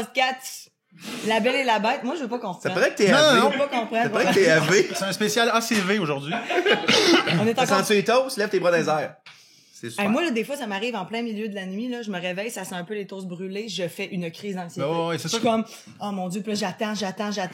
podcast La Belle et la Bête. Moi, je veux pas qu'on Ça reprenne. paraît que t'es Je AV. veux pas qu'on Ça prenne. paraît que t'es AV. C'est un spécial ACV aujourd'hui. On est T'as encore... senti les toasts? Lève tes bras dans les airs. C'est super. Hey, moi, là, des fois, ça m'arrive en plein milieu de la nuit, là, je me réveille, ça sent un peu les toasts brûlés, je fais une crise d'anxiété. Oh, ouais, c'est je ça suis comme, oh mon Dieu, puis là, j'attends,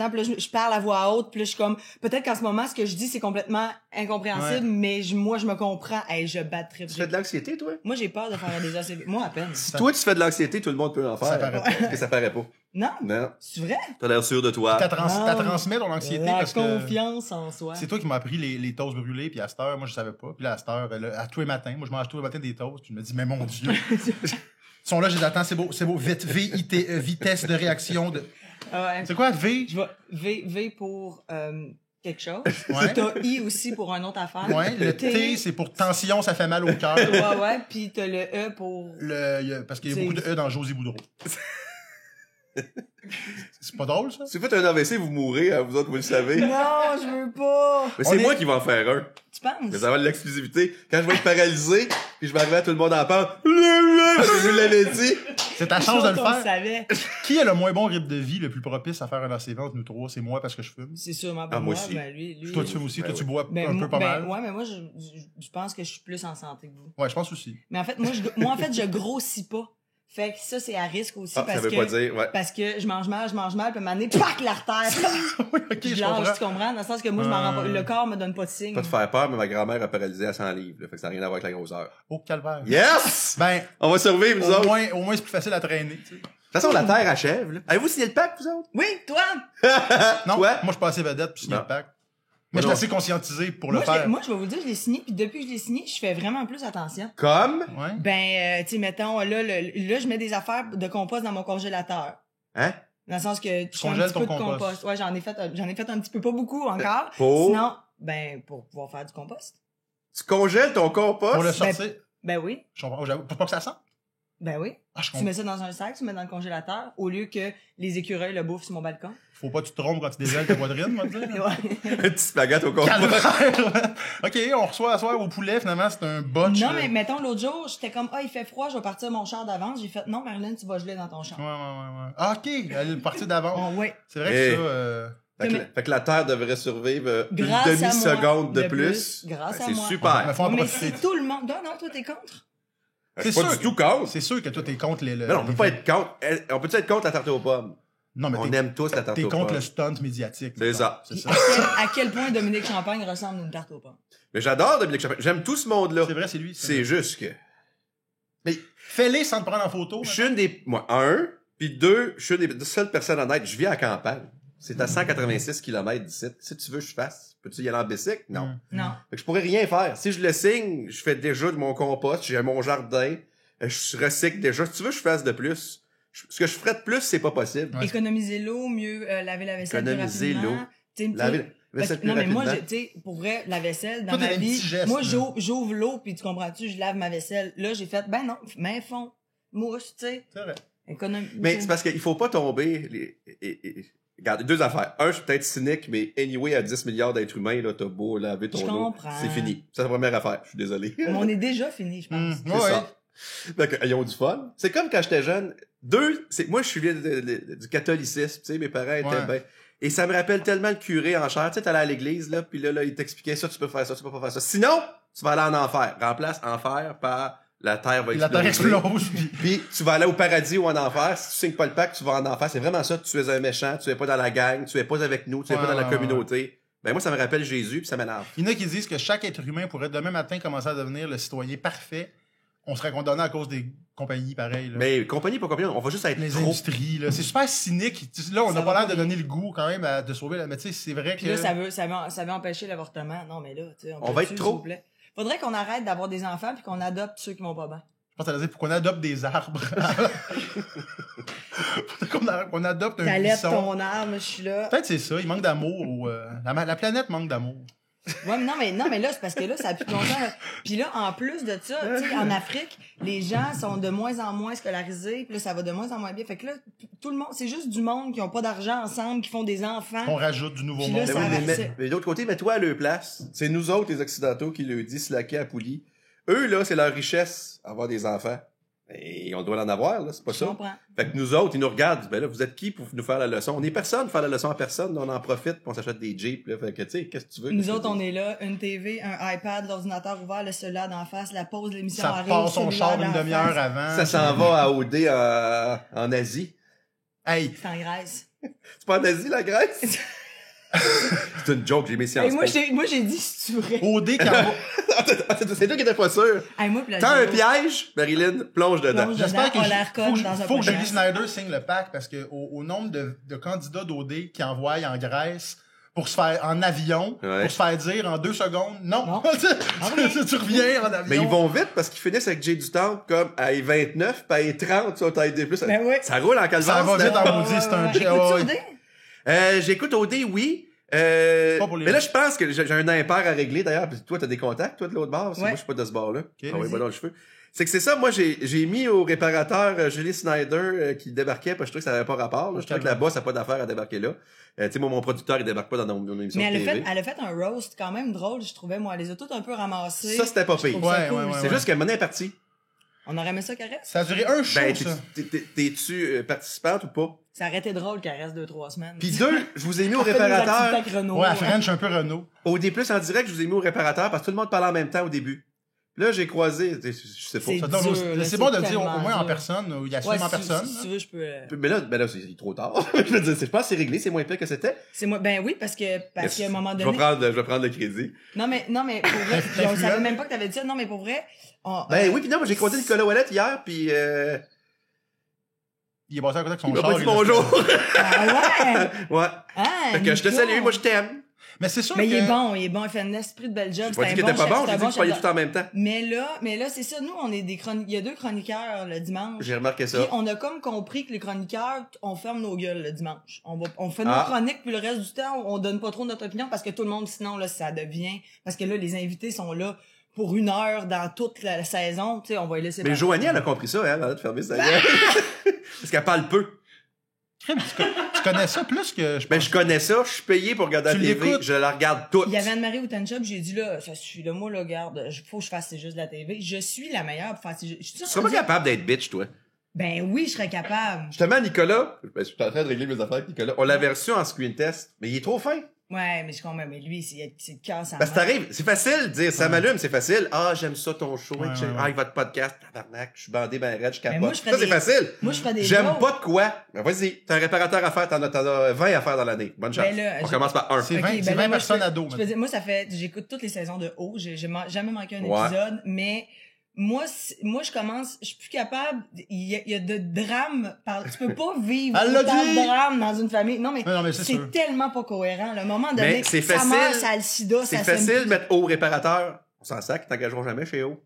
puis là, je parle à voix haute, puis là, je suis comme, peut-être qu'en ce moment, ce que je dis, c'est complètement incompréhensible, mais moi, je me comprends, hey, je battrais. Tu fais de l'anxiété, toi? Moi, j'ai peur de faire des ACV. Moi, à peine. Si toi, tu fais de l'anxiété, tout le monde peut en faire. Ça paraît pas. Parce que ça paraît pas. Non? Non. C'est vrai? T'as l'air sûr de toi. T'as transmis ton anxiété La parce que confiance en soi. c'est toi qui m'as appris les toasts brûlés, puis à cette heure, moi, je savais pas. Puis là, à cette heure, à tous les matins, moi, je mange tous les matins des toasts, puis je me dis, mais mon Dieu. Ils sont là, je les attends, c'est beau. Vite, V-I-T-E, vitesse de réaction de... Ouais. C'est quoi, V? Je vais V pour quelque chose. Ouais. T'as I aussi pour une autre affaire. Ouais, le T, c'est pour tension, ça fait mal au cœur. Ouais. Puis t'as le E pour... Parce qu'il y a C'est- beaucoup de E dans Josie Boudreau. C'est pas drôle, ça? Si vous faites un AVC, vous mourrez, hein, vous autres, vous le savez. Non, je veux pas. Mais On c'est est- moi qui vais en faire un. Tu penses? Mais ça va de l'exclusivité. Quand je vais être paralysé, puis je vais arriver à tout le monde en parle, parce que je vous l'avais dit. C'est ta chance de le On le faire. savait. Qui a le moins bon rythme de vie, le plus propice à faire un ACV entre nous trois? C'est moi parce que je fume. C'est sûrement Ah, pas moi moi. aussi. Ben, lui. Toi, tu fumes aussi. Ben Toi, tu oui. bois Ben, un peu pas mal. Ouais, mais moi, je pense que je suis plus en santé que vous. Ouais, je pense aussi. Mais en fait, moi, en fait, je grossis pas. Fait que ça, c'est à risque aussi Ah, ça parce veut que... pas dire, ouais. Parce que je mange mal, puis à un moment donné, pac, l'artère. Oui, ok, Je je lâche, comprends. tu comprends? Dans le sens que moi, je m'en rends pas. Le corps me donne pas de signe. Pas te faire peur, mais ma grand-mère a paralysé à 100 livres. Là, fait que ça n'a rien à voir avec la grosseur. Oh, calvaire. Yes! Ben, On va survivre, nous autres. De au moins, c'est plus facile à traîner, tu sais. toute façon, la Terre achève, là. Avez-vous signé le pacte, vous autres? Oui, toi! Non, Toi? moi, je suis pas assez vedette pour signer Non. le pack. Mais Moi je non. suis assez conscientisé pour le Moi, faire. moi, je vais vous dire, je l'ai signé, puis depuis que je l'ai signé, je fais vraiment plus attention. Comme? Ouais. Ben, tu sais, mettons, là, je mets des affaires de compost dans mon congélateur. Hein? Dans le sens que je fais un congèles petit peu de ton compost. compost. Ouais, j'en ai fait un petit peu, pas beaucoup encore. Pour? Sinon, ben, pour pouvoir faire du compost. Tu congèles ton compost? Pour le sortir. Ben oui, Je comprends. J'avoue, pour pas que ça sente. ben oui. Ah, je Tu comprends. mets ça dans un sac, tu mets dans le congélateur, au lieu que les écureuils le bouffent sur mon balcon. Faut pas que tu te trompes quand tu dégèles ta poitrine, moi, te dire. Ouais. Un petit spaghetti au compost. Calvaire! OK, on reçoit à soir au poulet, finalement, c'est un botch. Non, mais mettons, l'autre jour, j'étais comme, il fait froid, je vais partir mon char d'avance. J'ai fait, non, Marilyn, tu vas geler dans ton char. Ouais. Ah, OK, elle est partie d'avant. Oh, ouais. C'est vrai que Hey. ça... Fait que la Terre devrait survivre une Grâce à moi, demi-seconde de de plus. plus. Grâce à C'est moi. super. Mais faut en Mais profiter. si tout le monde. Non, toi, t'es contre? Je suis C'est pas sûr du tout contre. C'est sûr que toi, t'es contre les... Mais non, on peut pas être contre. On peut être contre la tarte aux pommes? Non, mais On aime tous la tarte t'es aux pommes. contre le stunt médiatique. C'est mettons. ça. C'est ça. À quel point Dominique Champagne ressemble à une tarte aux pommes? Mais j'adore Dominique Champagne. J'aime tout ce monde-là. C'est vrai, c'est lui. C'est juste que... Mais fais-les sans te prendre en photo. Je suis une des... Moi, puis deux, je suis une des seules personnes honnêtes. Je vis à la campagne. C'est à 186 km d'ici. Si tu veux, je fasse. Peux-tu y aller en bicycle? Non. Mm. Non. Fait que je pourrais rien faire. Si je le signe, je fais déjà de mon compost, j'ai mon jardin, je recycle déjà. Si tu veux, je fasse de plus. Ce que je ferais de plus, c'est pas possible. Ouais. Économiser l'eau, mieux laver la vaisselle plus Économiser rapidement. l'eau. Tu sais, Laver la parce vaisselle que- plus non, mais moi, rapidement. tu sais, pour vrai, la vaisselle, dans Toi, t'as ma des vie, petits gestes, moi, là. j'ouvre l'eau, puis tu comprends-tu, je lave ma vaisselle. Là, j'ai fait, ben non, main fond, mousse, tu sais. C'est vrai. Mais c'est parce qu'il faut pas tomber... Regarde, deux affaires. Un, je suis peut-être cynique, mais anyway, à 10 milliards d'êtres humains, là, t'as beau laver ton Je eau. comprends. C'est fini. C'est la première affaire. Je suis désolé. Mais on est déjà fini, je pense. C'est Ouais. ça. Donc, ils ont du fun. C'est comme quand j'étais jeune. Moi, je suis du catholicisme, tu sais, mes parents étaient Ouais. bien. Et ça me rappelle tellement le curé en chair. Tu sais, t'allais à l'église, là, puis là, il t'expliquait ça, tu peux faire ça, tu peux pas faire ça. Sinon, tu vas aller en enfer. Remplace enfer par la terre va La exploser. terre explose. puis- Puis tu vas aller au paradis ou en enfer. Si tu signes pas le pacte, tu vas en enfer. C'est vraiment ça. Tu es un méchant, tu es pas dans la gang, tu es pas avec nous, tu es Ouais, pas dans la ouais, communauté. Ben moi, ça me rappelle Jésus, puis ça m'énerve. Il y en a qui disent que chaque être humain pourrait demain matin commencer à devenir le citoyen parfait. On serait condamné à cause des compagnies pareilles. Là. Mais compagnie pour compagnie, on va juste être Les trop. industries, là. C'est super cynique. Là, on Ça n'a va pas l'air pas de donner le goût quand même de sauver la. Mais tu sais, c'est vrai Puis que. là, ça veut empêcher l'avortement. Non, mais là, tu sais, On peut-tu, va être s'il trop. vous plaît? Faudrait qu'on arrête d'avoir des enfants puis qu'on adopte ceux qui vont pas bien. Je pense que ça veut dire pour qu'on adopte des arbres. qu'on adopte un T'allaites buisson. ton arme, je suis là. Peut-être c'est ça. Il manque d'amour. La planète manque d'amour. Ouais, mais non, mais là, c'est parce que là, ça a plus longtemps. Là. Puis là, en plus de ça, tu sais, en Afrique, les gens sont de moins en moins scolarisés, puis là, ça va de moins en moins bien. Fait que là, tout le monde, c'est juste du monde qui ont pas d'argent ensemble, qui font des enfants. On rajoute du nouveau Puis là, monde. ça Mais, va- mais, c'est- mais de l'autre côté, mets-toi à leur place. C'est nous autres, les Occidentaux, qui le disent slacker à Pouilly. Eux, là, c'est leur richesse, avoir des enfants. Et on doit en avoir, là, c'est pas Je ça. comprends. Fait que nous autres, ils nous regardent, ben là, vous êtes qui pour nous faire la leçon? On est personne pour faire la leçon à personne, on en profite, puis on s'achète des Jeeps, là. Fait que, tu sais, qu'est-ce que tu veux? Nous autres, on est là, une TV, un iPad, l'ordinateur ouvert, le cellulaire d'en face, la pause de l'émission Ça arrive. passe son cellulaire char une d'en demi-heure face. avant. Ça s'en va à OD en Asie. Hey, C'est en Grèce. C'est pas en Asie, la Grèce? C'est une joke, j'ai mis Sciences Hey, Po. moi, j'ai dit si tu vrai. OD qui envoie... C'est toi qui étais pas sûr. Hey, moi, puis la T'as un vidéo, piège, Marilyn, plonge dedans. Plonge. J'espère que On la recolle dans un faut que Julie podcast. Snyder signe le pack parce que au nombre de candidats d'OD qui envoient en Grèce pour se faire en avion, Ouais. pour se faire dire en 2 secondes, non, Non. tu reviens en avion. Mais ils vont vite parce qu'ils finissent avec Jay du Temple comme à 29 puis à 30 sur taille des plus. Ben oui. Ça roule en calvaire. Ça va là. vite en maudit, c'est un Écoutes-tu ouais. OD? J'écoute OD, oui. Pas pour les- Mais là, je pense que j'ai un impair à régler d'ailleurs. Puis toi, t'as des contacts, toi, de l'autre bord. Parce que Ouais. moi, je suis pas de ce bord-là. Ah oui, vas-y. moi, dans le cheveu. C'est que c'est ça, moi, j'ai mis au réparateur Julie Snyder qui débarquait parce que je trouvais que ça avait pas rapport. Là. Je trouvais que la boss a pas d'affaire à débarquer là. Tu sais, moi, mon producteur, il débarque pas dans nos émissions Mais de elle a, TV. fait, elle a fait un roast quand même drôle, je trouvais, moi. Elle les a toutes un peu ramassées. Ça, c'était pas pire. Je trouve ça Ouais, cool. ouais, ouais, C'est juste que Monet est parti. On aurait aimé ça qu'elle reste. Ça a duré un show, Ben, ça. t'es-tu participante ou pas? Ça aurait été drôle qu'elle reste 2-3 semaines. Puis deux, je vous ai mis au Elle fait des réparateur. activités avec Renault, Ouais, à French, un peu Renault. Au D+, en direct, je vous ai mis au réparateur parce que tout le monde parlait en même temps au début. Puis là, j'ai croisé, je sais pas. C'est Ça donne dur, aussi- là, c'est c'est bon de le dire au tellement moins en dur. personne, ou il y a Ouais, sûrement si, personne. si tu veux, je peux. Mais là, c'est trop tard. Je veux dire, je pense que c'est réglé, c'est moins pire que c'était. C'est moi. Ben oui, parce qu'à un moment Je donné. vais prendre le crédit. Non, mais pour vrai, puis on savait même pas que t'avais dit ça. Non, mais pour vrai. Ben oui, puis non, moi, j'ai croisé Nicolas Ouellet hier, puis Il est passé à côté avec son il m'a char. pas dit il a- bonjour. Ah ouais! Ouais. Ah, Fait que je te Nico. salue, moi, je t'aime. Mais c'est sûr Mais que... il est bon, il fait un esprit de bel job. J'ai pas dit c'est qu'il un était pas chef, bon, c'est j'ai un dit qu'il chef parlait de- tout en même temps. Mais là, c'est ça. Nous, on est il y a 2 chroniqueurs le dimanche. J'ai remarqué Puis ça. on a comme compris que les chroniqueurs, on ferme nos gueules le dimanche. On fait nos Ah. chroniques, puis le reste du temps, on donne pas trop notre opinion parce que tout le monde, sinon, là, ça devient... Parce que là, les invités sont là pour 1 heure dans toute la saison. Tu sais, on va les laisser... Mais Joanie, elle a compris ça, elle a de fermer sa gueule. Parce qu'elle parle peu. Crème, tu connais ça plus que... Ben, je connais ça, je suis payé pour regarder la Tu TV, l'écoutes? je la regarde toute. Il y avait Anne-Marie Outanchop, j'ai dit là, ça suffit, là, moi, là, garde, faut que je fasse C'est juste de la TV. Je suis la meilleure pour faire C'est juste... Tu serais pas capable d'être bitch, toi. Ben oui, je serais capable. Justement, Nicolas, ben, je suis en train de régler mes affaires avec Nicolas. On l'avait reçu en screen test, mais il est trop fin. Ouais, mais je comprends, mais lui, c'est le cœur sans Parce que t'arrives, c'est facile de dire, ça m'allume, c'est facile. Ah, j'aime ça ton show, Ouais, ouais, avec votre podcast, tabarnak, je suis bandé ben raide, je Mais moi, capote. je ferais Ça, c'est des- facile. Moi, je ferais des J'aime jokes. pas de quoi. Ben, vas-y, t'as un réparateur à faire, t'en as 20 à faire dans l'année. Bonne chance. Ben là, On j'ai- commence par un. C'est Ok, 20, ben c'est là, 20 moi, personnes je peux- à dos. Je peux dire, moi, j'écoute toutes les saisons de haut. J'ai jamais manqué un Ouais. épisode, mais moi, je suis plus capable. Il y a de drames. Tu peux pas vivre Elle l'a autant dit! de drames dans une famille. Non, mais, Non, mais c'est sûr. tellement pas cohérent. Le moment donné, Mais c'est sa facile. mère, ça a le sida, C'est ça s'aime facile de plus. mettre haut réparateur. On s'en sac, ils t'engageront jamais chez haut.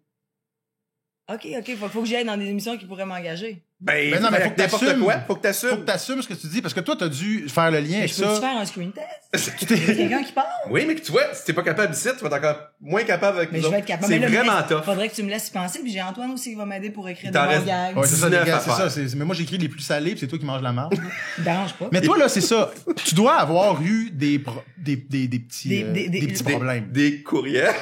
OK, faut que j'aille dans des émissions qui pourraient m'engager. Ben, Ben non, mais faut que n'importe t'assumes. quoi. Faut que Faut que t'assumes. t'assumes ce que tu dis, parce que toi, t'as dû faire le lien Mais avec je peux-tu ça. faire un screen test? Il y a quelqu'un qui parle? Oui, mais tu vois, si t'es pas capable ici, tu vas être encore moins capable avec Mais nous je vais autres. être capable. C'est Mais là, vraiment mais tough. Faudrait que tu me laisses y penser. Puis j'ai Antoine aussi qui va m'aider pour écrire Il des t'en bons reste- gags. Ouais, c'est ça, les 19 gars, à c'est faire. ça. Mais moi, j'écris les plus salés, puis c'est toi qui manges la marde. Me dérange pas. Mais toi, là, c'est ça. Tu dois avoir eu des petits, des petits problèmes. Des courriels.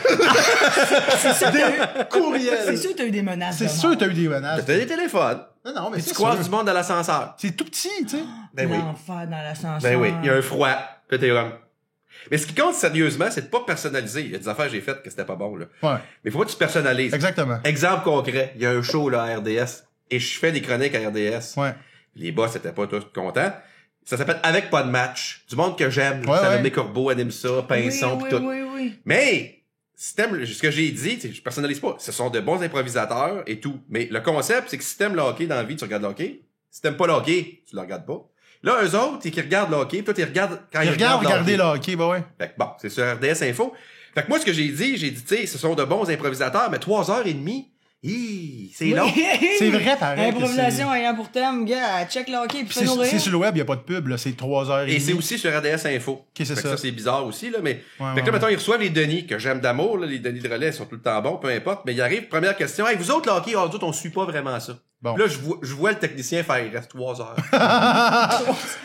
C'est sûr que t'as eu- c'est Courriels. sûr que t'as eu des menaces. C'est de sûr mort. que t'as eu des menaces. T'as des téléphones. Non, mais Et c'est tu croises sûr. du monde dans l'ascenseur. C'est tout petit, tu sais. Ben oui. L'enfer dans l'ascenseur. Ben oui. Il y a un froid. Puis t'es comme... Mais ce qui compte sérieusement, c'est de pas personnaliser. Il y a des affaires que j'ai faites que c'était pas bon, là. Ouais, Mais faut pas que tu personnalises. exactement. Exemple concret. Il y a un show, là, à RDS. Et je fais des chroniques à RDS. Ouais. Les boss étaient pas tous contents. Ça s'appelle Avec pas de match. Du monde que j'aime. Ouais, Ça ouais. Dominique Corbeau anime ça, Pinson, oui, pis oui, tout. oui. Mais, si t'aimes, ce que j'ai dit, je personnalise pas. Ce sont de bons improvisateurs et tout. Mais le concept, c'est que si t'aimes le hockey dans la vie, tu regardes le hockey. Si t'aimes pas le hockey, tu le regardes pas. Là, eux autres, c'est qu'ils regardent le hockey, puis toi, tu regardes quand Il ils regarde regardent regarder le hockey, bah ouais. Fait que bon, c'est sur RDS Info. Fait que moi, ce que j'ai dit, tu sais, ce sont de bons improvisateurs, mais 3h30, c'est long. C'est vrai, pareil. que Improvisation ayant pour thème, gars, check le hockey puis c'est- fais-nous rire. C'est sur le web, il n'y a pas de pub, là. C'est 3h30. Et c'est aussi sur RDS Info. Ok, c'est Fait que ça. ça, c'est bizarre aussi, là, mais... Ouais, fait que là, ouais, mettons, ils reçoivent les Denis, que j'aime d'amour, là, les Denis de relais sont tout le temps bons, peu importe, mais il arrive, première question, hey, vous autres, le hockey, nous autres, on suit pas vraiment ça. Bon. Puis là, je vois le technicien faire, il reste 3 heures.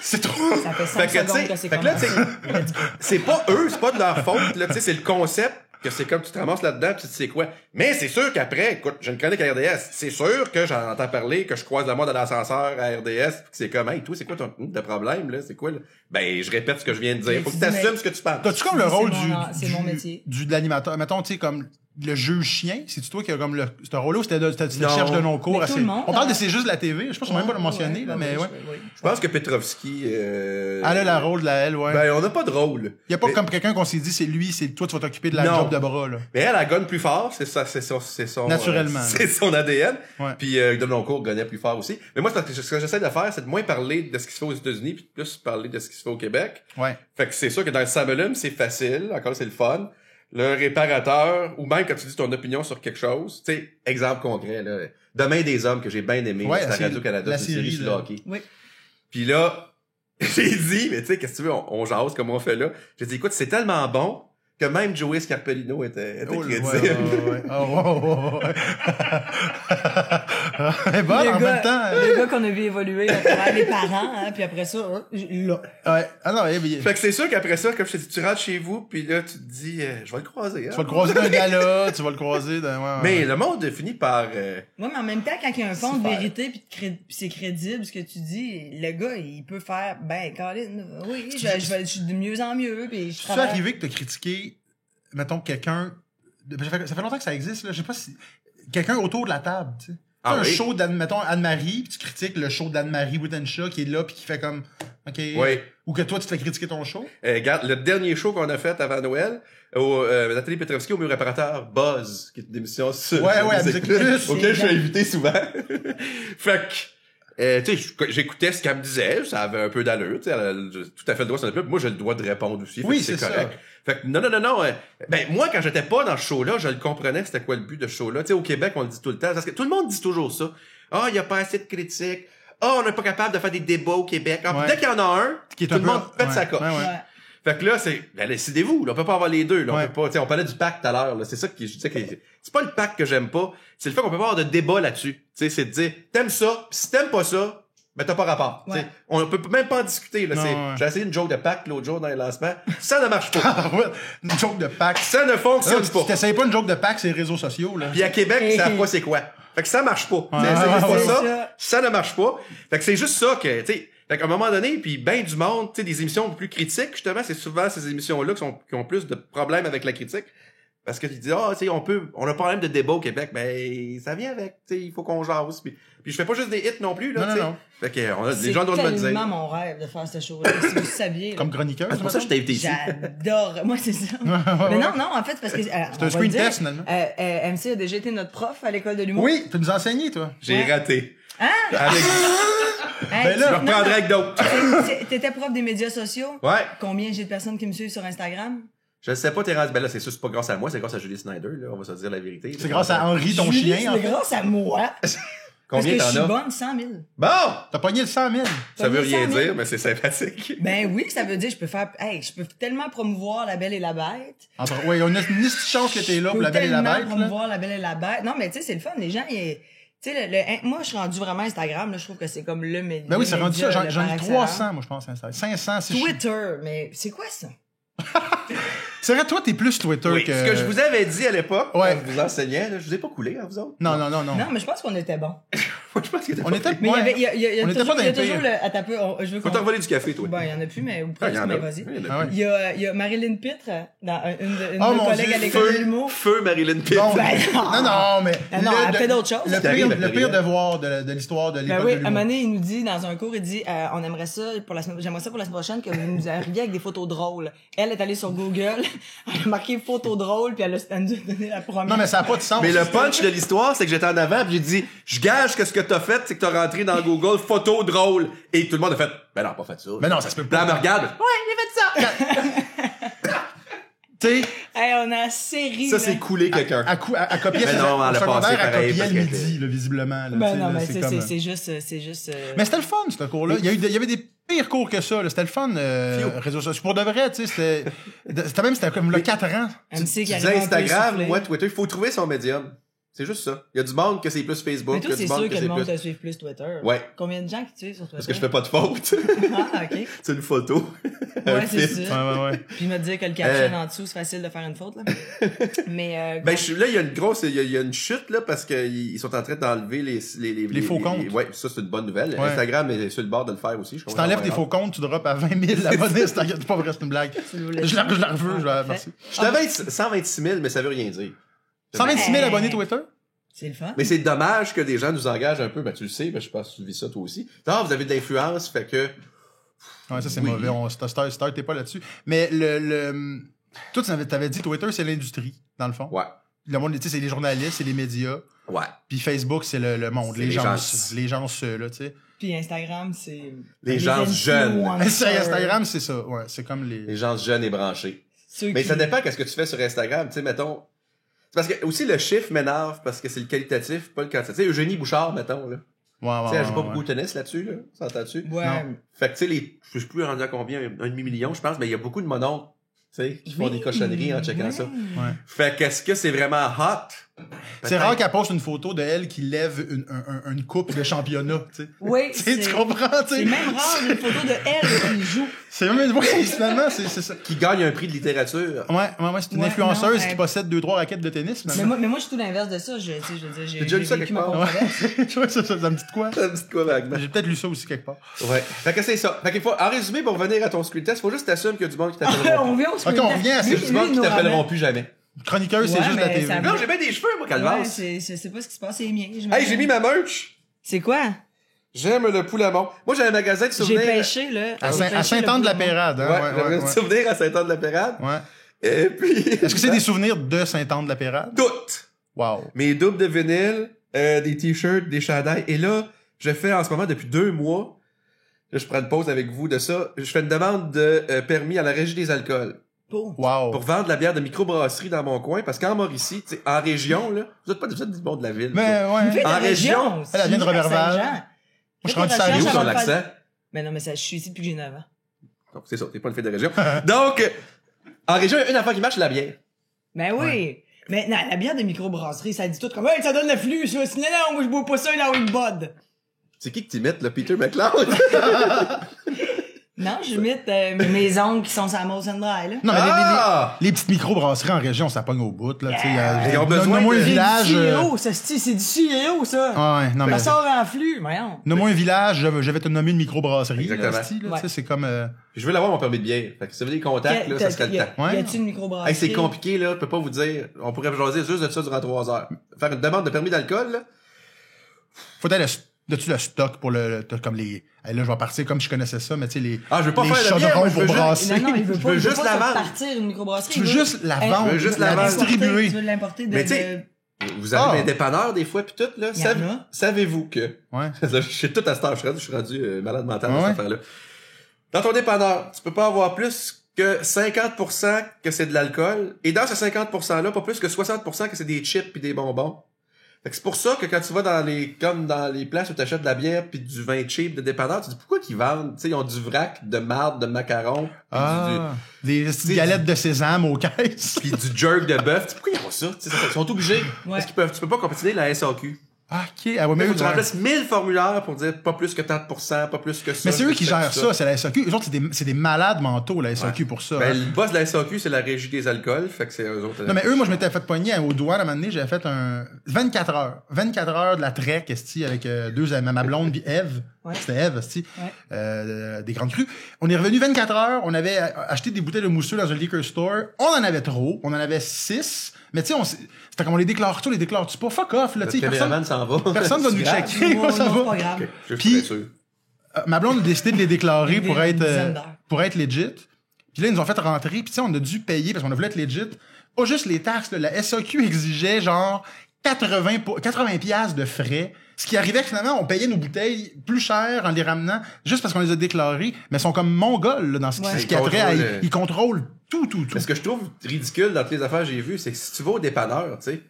C'est trop. Ça fait 5 Fait que, tu secondes sais, que c'est fait que là, tu sais, c'est pas eux, c'est pas de leur faute, là, tu sais, c'est le concept. que c'est comme tu te ramasses là-dedans, pis tu sais quoi. Mais c'est sûr qu'après, écoute, j'ai une chronique à RDS, c'est sûr que j'en entends parler, que je croise le monde dans l'ascenseur à RDS, pis que c'est comme, hey, toi, c'est quoi ton problème, là? C'est quoi, là? Ben, je répète ce que je viens de dire. Faut que t'assumes ce que tu penses. T'as-tu comme le rôle c'est mon métier. de l'animateur? Mettons, tu sais, comme le juge chien, c'est-tu toi qui a comme ce rôle-là ou c'était de cherche de non-cours? Tout le monde, on parle de c'est juste la TV, je sais pas si on va même pas le mentionner, là, mais ouais. Je pense que Petrovski, Elle a le rôle de la elle, ouais. Ben, on n'a pas de rôle. Il y a pas comme quelqu'un qu'on s'est dit, c'est lui, c'est toi, tu vas t'occuper de la job de bras, là. Mais elle gagne plus fort, c'est son naturellement. C'est son ADN. Ouais. Puis de Noncourt gagnait plus fort aussi. Mais moi, ce que j'essaie de faire, c'est de moins parler de ce qui se fait aux États-Unis, puis plus parler de ce qui se fait au Québec. Ouais. Fait que c'est sûr que dans le Samelum, c'est facile, encore c'est le fun. Le réparateur, ou même quand tu dis ton opinion sur quelque chose, tu sais, exemple concret, là, Demain des hommes que j'ai bien aimé, ouais, c'est à Radio-Canada, c'est une série sur le hockey. Oui. Puis là, j'ai dit, mais tu sais, qu'est-ce que tu veux, on jase comme on fait là. J'ai dit, écoute, c'est tellement bon que même Joey Scarpellino était crédible. Ouais. Elle est bonne en même temps. Le gars qu'on a vu évoluer à travers les parents, hein, puis après ça, là. Ouais. Ah non, Fait que c'est sûr qu'après ça, comme je te dis, tu rentres chez vous, puis là, tu te dis, je vais le croiser. Hein? tu vas le croiser d'un gala, tu vas le croiser d'un... Ouais. Mais le monde finit par... Ouais, mais en même temps, quand il y a un fond de Super. vérité puis c'est crédible ce que tu dis, le gars, il peut faire, ben, Colin, oui, je suis de mieux en mieux, puis je C'est travaille. arrivé que t'as critiqué, mettons, quelqu'un... Ça fait longtemps que ça existe, là. Je sais pas si... Quelqu'un autour de la table, tu sais. Ah un oui? show mettons, Anne-Marie, puis tu critiques le show d'Anne-Marie Wittenshaw qui est là, puis qui fait comme... OK. Oui. Ou que toi, tu te fais critiquer ton show. Regarde, le dernier show qu'on a fait avant Noël, Nathalie Petrovski au mur réparateur, Buzz, qui est une émission sur... Ouais, à Musique Plus. auquel je suis invité souvent. Fait que... tu sais, j'écoutais ce qu'elle me disait, ça avait un peu d'allure, tu sais, elle a tout à fait le droit sur le pub. Moi, j'ai le droit de répondre aussi, Oui, fait que c'est correct. ça. Fait que non. Ben, moi, quand j'étais pas dans ce show-là, je le comprenais c'était quoi le but de ce show-là. Tu sais, au Québec, on le dit tout le temps, parce que tout le monde dit toujours ça. Ah, il y a pas assez de critiques. Ah, on n'est pas capable de faire des débats au Québec. Ah, Ouais. dès qu'il y en a un, Qui est tout un le peu- monde pète ouais. sa coche. Ouais. Ouais. Fait que là, ben, décidez-vous, là. On peut pas avoir les deux, là. Ouais. On peut pas, tu sais, on parlait du pacte tout à l'heure, là. C'est ça je disais que c'est pas le pacte que j'aime pas. C'est le fait qu'on peut pas avoir de débat là-dessus. Tu sais, c'est de dire, t'aimes ça, pis si t'aimes pas ça, ben t'as pas rapport. Ouais. Tu sais, on peut même pas en discuter, là. Non, C'est, ouais. j'ai essayé une joke de pacte l'autre jour dans les lancements. Ça ne marche pas. Ah ouais, une joke de Pâques. Ça ne fonctionne Si pas. t'essayes pas une joke de Pâques, c'est les réseaux sociaux, là. Puis à Québec, ils savent pas c'est quoi. Fait que ça marche pas. Ouais, Essayez pas ouais, ça, ça ne marche pas. Fait que c'est juste ça que, tu sais, fait qu'à un moment donné, puis ben du monde, tu sais, des émissions plus critiques, justement, c'est souvent ces émissions-là qui ont plus de problèmes avec la critique. Parce que tu dis, tu sais, on a pas problème de débat au Québec, ben, ça vient avec, tu sais, il faut qu'on jase. Puis je fais pas juste des hits non plus, là, tu sais. Non. Fait que, les gens doivent me le C'est dire. tellement mon rêve de faire ce show-là, si vous saviez. là. Comme chroniqueur. C'est pour ça que je t'ai invité ici. J'adore. Moi, c'est ça. Mais non, en fait, parce que. C'est un screen test, finalement. MC a déjà été notre prof à l'école de l'humour. Oui, tu nous as enseigné, toi. J'ai Ouais. raté. Hein? Avec, Hey, Ben là, je le reprendrai avec d'autres. T'étais prof des médias sociaux? Ouais. Combien j'ai de personnes qui me suivent sur Instagram? Je sais pas, Thérèse, ben là, c'est sûr, c'est pas grâce à moi, c'est grâce à Julie Snyder, là, on va se dire la vérité. C'est grâce à Henri, ton Julie, chien, en c'est fait. grâce à moi. Combien Parce que je t'en suis as? bonne, 100 000. Bon! T'as pogné le 100 000. Ça veut rien 100 000. dire, mais c'est sympathique. Ben oui, ça veut dire, je peux tellement promouvoir La Belle et la Bête. Oui, on a une petite chance que t'es là Je pour peux la Belle et la tellement Bête, là. promouvoir La Belle et la Bête. Non, mais tu sais, c'est le fun. Les gens, tu sais, moi, je suis rendu vraiment Instagram, là. Je trouve que c'est comme le média. Ben oui, c'est rendu ça. J'en ai par 300, excellence. moi, je pense, Instagram. 500, si je... Twitter, mais c'est quoi ça? C'est vrai, toi, t'es plus Twitter Oui, que... ce que je vous avais dit à l'époque, Ouais. quand je vous enseignais, là, je vous ai pas coulé, hein, vous autres? Non. Non, mais je pense qu'on était bons. Moi, je pense que On était... Mais ouais. il y a On était toujours, pas il y a dans les toujours pires. le, attends un peu, je veux Faut qu'on... t'en voler du café, toi. Ben, il y en a plus, mais, ou Ah, il y presque, en a. mais vas-y. Il y en a Ah ouais. plus. Il y a Marilyn Pitre, dans une de Oh, nos mon collègues Dieu, à l'école de Feu, l'humour. feu Marilyn Pitt. Bon, Ben, non, mais... Non, elle fait d'autres choses. Le Qui arrive, pire la pire période. devoir de l'histoire de Ben l'école oui, de à un l'humour. moment donné, il nous dit, dans un cours, il dit, on aimerait ça j'aimerais ça pour la semaine prochaine que vous nous arriviez avec des photos drôles. Elle est allée sur Google, elle a marqué photos drôles, puis elle nous a donné la première. Non, mais ça n'a pas de sens. Mais le punch de l'histoire, c'est que j'étais en avant, pis j'ai dit, je gage que ce que t'as fait, c'est que t'as rentré dans Google photo drôle. Et tout le monde a fait, ben non, pas fait ça. Mais non, ça se peut Puis là, pas. elle me regarde. Ouais, j'ai fait ça. Tu sais, Hey, on a série. Ça, c'est couler quelqu'un. à copier Mais ses non, elle a au secondaire, passé elle pareil, copiait parce le que- midi, là, visiblement. Là, Ben tu sais, non, là, mais comme- c'est juste. Mais c'était le fun, ce cours-là. Il y avait des pires cours que ça, là. C'était le fun, réseaux sociaux. Pour de vrai, tu sais, c'était comme le 4 ans. MC qui Tu arrive disais un peu Instagram, essoufflé. moi, Twitter, il faut trouver son médium. C'est juste ça. Il y a du monde que c'est plus Facebook, Mais il y toi, a du c'est monde sûr que que c'est le monde plus... te suive plus Twitter. Ouais. Combien de gens qui te suivent sur Twitter? Parce que je fais pas de faute. Ah, OK. C'est une photo. Ouais, c'est film. ça. Ouais. Puis me dire que le caption en dessous, c'est facile de faire une faute, là. Mais, Ben, là, il y a une grosse, il y a une chute, là, parce qu'ils sont en train d'enlever les faux comptes. Ouais, ça, c'est une bonne nouvelle. Ouais. Instagram est sur le bord de le faire aussi. Si t'enlèves tes faux comptes, tu drops à 20 000 abonnés. C'est pas vrai, c'est une blague. Je la reveux, merci. Je t'avais 126 000, mais ça veut rien dire. 126 000 abonnés Twitter? c'est le fun. Mais c'est dommage que des gens nous engagent un peu. Ben, tu le sais, ben, je pense que tu vis ça toi aussi. Ah, vous avez de l'influence, fait que... Ouais, ça, c'est Oui. mauvais. T'es pas là-dessus. Mais toi, t'avais dit Twitter, c'est l'industrie, dans le fond. Ouais. Le monde, tu sais, c'est les journalistes, c'est les médias. Ouais. Puis Facebook, c'est le monde. C'est Les gens, là, tu sais. Puis Instagram, c'est... Les gens jeunes. Instagram, c'est ça. Ouais, c'est comme Les gens jeunes et branchés. Ceux Mais qui- ça dépend qu'est-ce que tu fais sur Instagram. Tu sais, mettons... C'est parce que aussi le chiffre m'énerve parce que c'est le qualitatif, pas le quantitatif. Tu sais, Eugénie Bouchard, mettons, là. Tu sais, elle joue pas beaucoup au tennis là-dessus, là. S'entends-tu? Ouais. Non. Fait que, tu sais, je sais plus rendu à combien, un demi-million, je pense, mais il y a beaucoup de mononcles, tu sais, qui font Oui, des cochonneries en checkant ouais. ça. Ouais. Fait qu'est-ce que c'est vraiment hot? C'est rare qu'elle poste une photo de elle qui lève une coupe de championnat, tu sais. Oui, Tu sais, tu comprends, tu C'est sais. même rare une photo de elle qui joue. C'est même, ouais, finalement, c'est ça. Qui gagne un prix de littérature. Ouais, c'est une Ouais, influenceuse non, qui possède 2-3 raquettes de tennis, Mais finalement. moi, je suis tout l'inverse de ça. Je veux dire, j'ai déjà lu ça vécu quelque ma part. controverse. Ouais, ça me dit de quoi? Ça me dit quoi, vaguement? J'ai peut-être lu ça aussi quelque part. Ouais. Fait que c'est ça. Fait qu'il faut, en résumé, pour revenir à ton screen test, faut juste t'assumer qu'il y a du monde qui t'appelleront On plus. vient au Ok, on revient à Il y a du monde qui t'appelleront plus jamais. Chroniqueur, c'est Ouais, juste la mais TV. ça- Non, j'ai bien des cheveux, moi, Ouais, Calvas. je sais pas ce qui se passe, c'est les miens. Hey, j'ai mis ma merch. C'est quoi? J'aime le poulamont. Moi, j'ai un magasin de J'ai souvenirs. pêché, là. À J'ai pêché Saint-Anne-de-la-Pérade, Ouais, hein? j'avais un souvenir à Saint-Anne-de-la-Pérade. Ouais. Et puis... Est-ce que c'est des souvenirs de Saint-Anne-de-la-Pérade? Toutes. Wow. Mes doubles de vinyle, des t-shirts, des chandails. Et là, je fais en ce moment depuis 2 mois, là, je prends une pause avec vous de ça, je fais une demande de permis à la Régie des alcools Wow. pour vendre de la bière de microbrasserie dans mon coin, parce qu'en Mauricie, tu sais, en région, là, vous êtes du monde de la ville. Mais ouais. En région, elle vient de Roberval. Moi, Moi, je suis rendu ça C'est où Rouge, ton accent? Mais non, mais ça, je suis ici depuis que j'ai 9 ans. Donc, c'est ça, t'es pas une fille de région. Donc, en région, il y a une affaire qui marche, la bière. Ben oui. Mais non, la bière de microbrasserie, ça dit tout comme, hey, ça donne le flux, ça. Sinon, non, moi, je bois pas ça, là, une bod. C'est qui que t'imites, là? Peter McLeod? Non, j'imite mes oncles qui sont sur la Molson Dry, là. Non, mais Ah! les petites micro-brasseries en région, ça pogne au bout, là, tu sais. Ils ont besoin Nomme-moi de- un C'est village. du CIO, ça, c'est du CIO, ça. Ouais, non, mais. Ça sort en flux, voyons. Nomme-moi un village, je vais te nommer une microbrasserie. Exactement. Là, style, là, Ouais. tu sais, c'est comme. Je veux l'avoir, mon permis de bière. Fait que si vous avez des contacts, là, ça serait le temps. Ouais. Y a-tu une microbrasserie? Hey, c'est compliqué, là. Je peux pas vous dire. On pourrait jaser juste de ça durant 3 heures. Faire une demande de permis d'alcool, là. Faut as-tu le stock pour comme les. Hey, là, je vais partir comme je connaissais ça, mais tu sais, les. Ah, je veux pas les faire de bière, chaudrons moi, je veux pour juste- brasser. Non, il veut Je pas, veux il veut juste pas la vendre. partir une microbrasserie. Tu veux il veut- juste la Hey, vendre, je veux juste la la vendre. distribuer. Tu veux l'importer de... Mais tu sais, vous avez Ah. des dépanneurs, des fois, pis tout, là. Y en a. Savez-vous que. Ouais. Je suis tout à cette heure. Je suis rendu malade mental dans Ouais. cette affaire-là. Dans ton dépanneur, tu peux pas avoir plus que 50% que c'est de l'alcool. Et dans ce 50%-là, pas plus que 60% que c'est des chips pis des bonbons. Fait que c'est pour ça que quand tu vas dans les places où t'achètes de la bière pis du vin cheap de dépanneur, tu dis pourquoi qu'ils vendent, tu sais, ils ont du vrac de marde, de macarons, Des petites galettes de sésame aux caisses. pis du jerk de bœuf. Tu sais, pourquoi ils font ça? Tu sais, ils sont obligés. Ouais. Parce qu'ils tu peux pas compétiner la SAQ. Ah, ok. Ah, ouais, Mais mais, faut que tu remplaces 1000 formulaires pour dire pas plus que 30%, pas plus que ça. mais c'est eux qui ça, gèrent ça, c'est la SAQ. Eux autres, c'est des malades mentaux, la SAQ, pour ça. Ben, hein. le boss de la SAQ, c'est la Régie des alcools, fait que c'est eux autres. Non, mais eux, moi, je m'étais fait poigner au doigt, à un moment donné, j'avais fait un 24 heures. 24 heures de la trek, esti, avec deux amis, ma blonde puis Eve. Ouais. C'était Eve, esti. Ouais. Des grandes crues. On est revenu 24 heures, on avait acheté des bouteilles de mousseux dans un liquor store. On en avait trop, on en avait 6. Mais tu sais, c'était comme on les déclare tous, les déclare-tu pas? Fuck off, là, Le tu sais. caméraman s'en va. Personne va nous C'est grave. checker. Non, ça non, c'est va. pas grave. Je Puis- suis sûr. Ma blonde a décidé de les déclarer Une dizaine d'heures. pour être legit. Puis là, ils nous ont fait rentrer. Puis tu sais, on a dû payer parce qu'on a voulu être legit. Pas juste les taxes. Là, la SAQ exigeait genre 80 piastres de frais. Ce qui arrivait que finalement, on payait nos bouteilles plus cher en les ramenant juste parce qu'on les a déclarées. Mais ils sont comme mongols là, dans ce, Ouais. ce qui a trait à... Ils contrôlent, Ils contrôlent tout. Mais ce que je trouve ridicule dans toutes les affaires que j'ai vues, c'est que si tu vas au dépanneur, tu sais,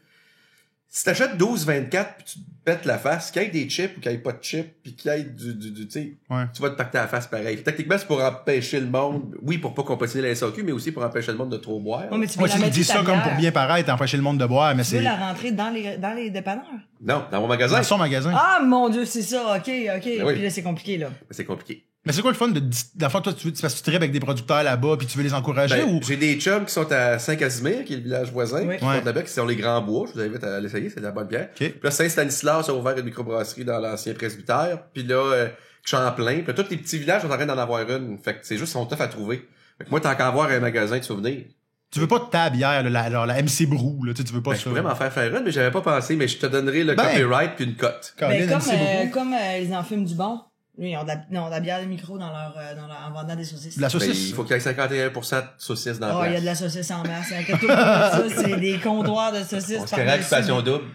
si t'achètes 12,24 puis pète la face, qu'il y ait des chips ou qu'il n'y ait pas de chips, puis qu'il y ait du tu sais, Ouais. tu vas te pacter la face pareil. Techniquement, c'est pour empêcher le monde, oui, pour pas compétitionner la SAQ, mais aussi pour empêcher le monde de trop boire. Ouais, mais tu veux Ouais, la tu mettre dis ta ça comme bière. pour bien paraître, empêcher le monde de boire, mais Tu veux c'est la rentrer dans les dépanneurs? Non, dans mon magasin, dans son magasin. Ah, mon Dieu, c'est ça, ok. oui. Puis là, c'est compliqué, là. c'est compliqué. Mais c'est quoi le fun de la fois toi tu c'est parce que tu tripes avec des producteurs là-bas puis tu veux les encourager Ben, ou j'ai des chums qui sont à Saint-Casimir, qui est le village voisin, Oui. qui font de la bière, qui sont les Grands Bois. Je vous invite à l'essayer, c'est de la bonne bière. OK. Puis là, Saint-Stanislas a ouvert une microbrasserie dans l'ancien presbytère. Puis là, Champlain. Puis là, tous les petits villages sont en train d'en avoir une. Fait que c'est juste, sont tough à trouver. Fait que moi, tant qu'à avoir un magasin de souvenirs. tu veux pas de ta bière là, la MC Brou là, tu veux pas Ben, ça. je pourrais m'en faire une, mais j'avais pas pensé. Mais je te donnerai le Ben. copyright puis une cote. Colin, Ben, MC Brou. comme ils en fument du bon. Oui, ils ont de la bière de micro en vendant des saucisses. De la Mais saucisse. il faut qu'il y ait 51% de saucisses dans la Oh, il y a place. de la saucisse en masse. Inquiète-toi pas pour ça, c'est des comptoirs de saucisses. On se carré occupation double.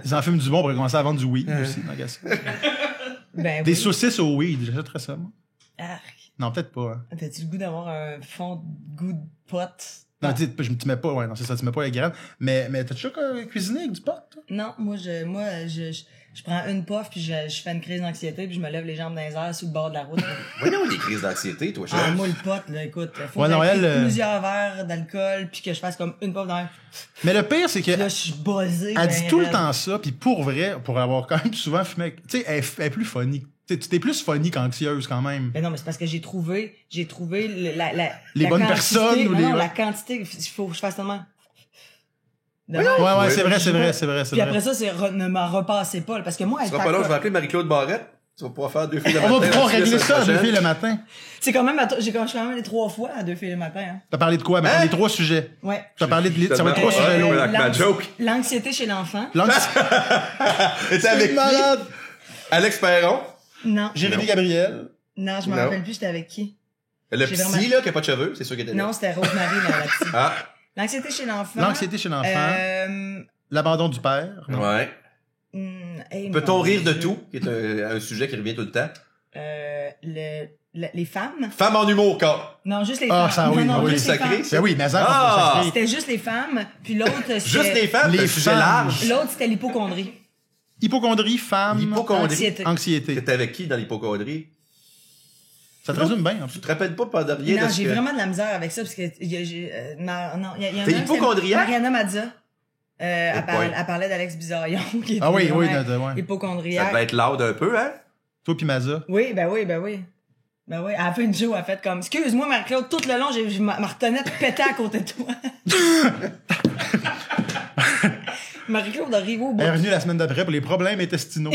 Ils en fument du bon pour commencer à vendre du weed aussi, dans le cas. Ben, Des oui. saucisses au weed, j'achèterais ça moi. Arc. Non, peut-être pas. Hein. T'as-tu le goût d'avoir un fond de goût de pote? Non, tu mets pas, ouais, non, c'est ça, tu mets pas les graines. Mais t'as déjà cuisiné avec du pot, toi? Non, moi, je prends une puff puis je fais une crise d'anxiété puis je me lève les jambes dans les airs sur le bord de la route. Voyons des crises d'anxiété, toi, Ah, chef. moi, le pote, là, écoute, faut Ouais, que non, j'aille elle, plusieurs verres d'alcool puis que je fasse comme une puff dans l'air. Mais le pire, c'est que Là, je suis buzzé. elle ben dit tout le raide. temps ça, puis pour vrai, pour avoir quand même souvent fumé avec... Tu sais, elle est plus funny. Tu t'es plus funny qu'anxieuse, quand même. Mais non, mais c'est parce que j'ai trouvé Les la bonnes quantité, personnes ou non, les- non, la quantité, il faut que je fasse tellement. Ouais, ouais, c'est vrai, Je c'est sais vrai, pas. c'est vrai, c'est Puis vrai. après ça, c'est ne m'en repassez pas, là, parce que moi, Tu être seras pas là, je vais alcool- appeler Marie-Claude Barrette. Tu vas pouvoir faire 2 filles le On matin. va pouvoir là-dessus, régler la ça à semaine 2 filles prochaine. le matin. c'est quand même, j'ai quand même allé 3 fois à 2 filles le matin, hein. T'as parlé de quoi? Ben, Hein? les 3 sujets. Ouais. T'as parlé de... Ça va être 3 Euh, sujets ouais, lourds. avec ma joke. L'anxiété chez l'enfant. T'étais avec qui? malade. Alex Perron. Non. Jérémy Non. Gabriel. Non, je me Non. rappelle plus, j'étais avec qui. Le J'ai psy, vraiment- là, qui a pas de cheveux, c'est sûr qu'il était là. Non, c'était Rosemary, la petite. Ah, L'anxiété chez l'enfant. L'anxiété chez l'enfant. Euh, L'abandon du père. ouais. hey, Peut-on mon rire de Dieu. tout, qui est un sujet qui revient tout le temps? Les femmes? Femme en humour, quoi. Non, juste les Ah, femmes. ça, oui, non, oui. juste les Sacré, femmes. Ben oui, mais ça, Ah! ça C'était juste les femmes, puis l'autre, c'était... Juste les femmes, Les c'est un sujet femmes. large. L'autre, c'était l'hypocondrie. Hypocondrie, femme, L'hypocondrie. Anxiété. anxiété. T'étais avec qui dans l'hypocondrie? Ça te résume bien, en plus. Tu te rappelles pas de rien Non, de ce j'ai que... vraiment de la misère avec ça, parce que non, il y en a T'es un, c'était hypocondriaque? Mariana Mazza. Elle boy. parlait d'Alex Bizarillon, qui était Ah oui, oui, vraiment ouais. Ça hypocondriaque. devait être lourd un peu, hein? Toi pis Maza. Oui, ben oui. Ben oui, elle a fait une joke, elle a fait comme, excuse-moi, Marie-Claude, tout le long, je me retenais de péter à côté de toi. Marie-Claude arrive au bout. Elle est revenue la semaine d'après pour les problèmes intestinaux.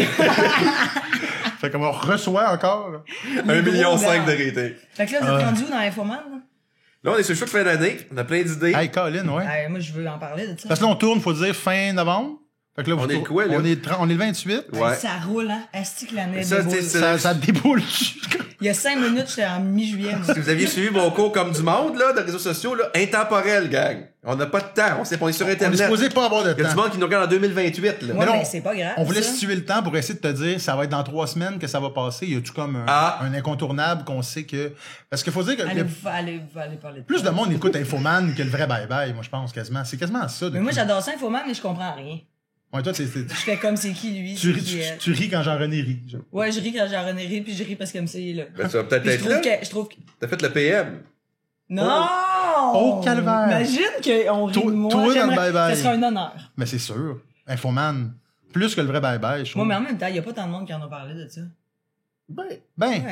Fait qu'on reçoit encore. 1,5 million gros gars. de rating. Fait que là, vous êtes rendu où dans Infoman, là? Là, on est sur le choix de fin d'année. On a plein d'idées. Hey, Colin, ouais. Moi, je veux en parler de ça. Parce que là, on tourne, faut dire, fin novembre. Fait que là, On est le quoi, là? On est le 28. Ouais. Ça roule, hein? Est-ce que l'année Ça, déboule? c'est- Ça déboule. Il y a 5 minutes, j'étais en mi-juillet, moi. Si vous aviez suivi mon cours comme du monde, là, de réseaux sociaux, là, intemporel, gang. On n'a pas de temps. On est sur On est Internet. supposé pas avoir de Il y a du temps. monde qui nous regarde en 2028, là. Ouais, non, mais c'est pas grave. On voulait ça. situer le temps pour essayer de te dire, ça va être dans 3 semaines que ça va passer. Y a-tu comme un incontournable qu'on sait que... Parce qu'il faut dire que Allez parler de plus ça. de monde écoute Infoman que le vrai bye-bye, moi, je pense, quasiment. C'est quasiment ça. Mais moi, j'adore ça, Infoman, mais je comprends rien. Ouais, toi, Je fais comme c'est qui, lui, tu, c'est qui, ris, elle. tu ris quand Jean-René rit. Ouais, je ris quand Jean-René rit, puis je ris parce que MC est là. Ben, tu vas peut-être Puis être là. je trouve que... T'as fait le PM. Non! Oh, calvaire! Imagine qu'on rit de moi. Toi, dans le J'aimerais- bye-bye. Ça serait un honneur. Mais c'est sûr. Infoman. Plus que le vrai bye-bye, je trouve. Moi, mais en même temps, il y a pas tant de monde qui en a parlé de ça. Ben, Ben, Ouais.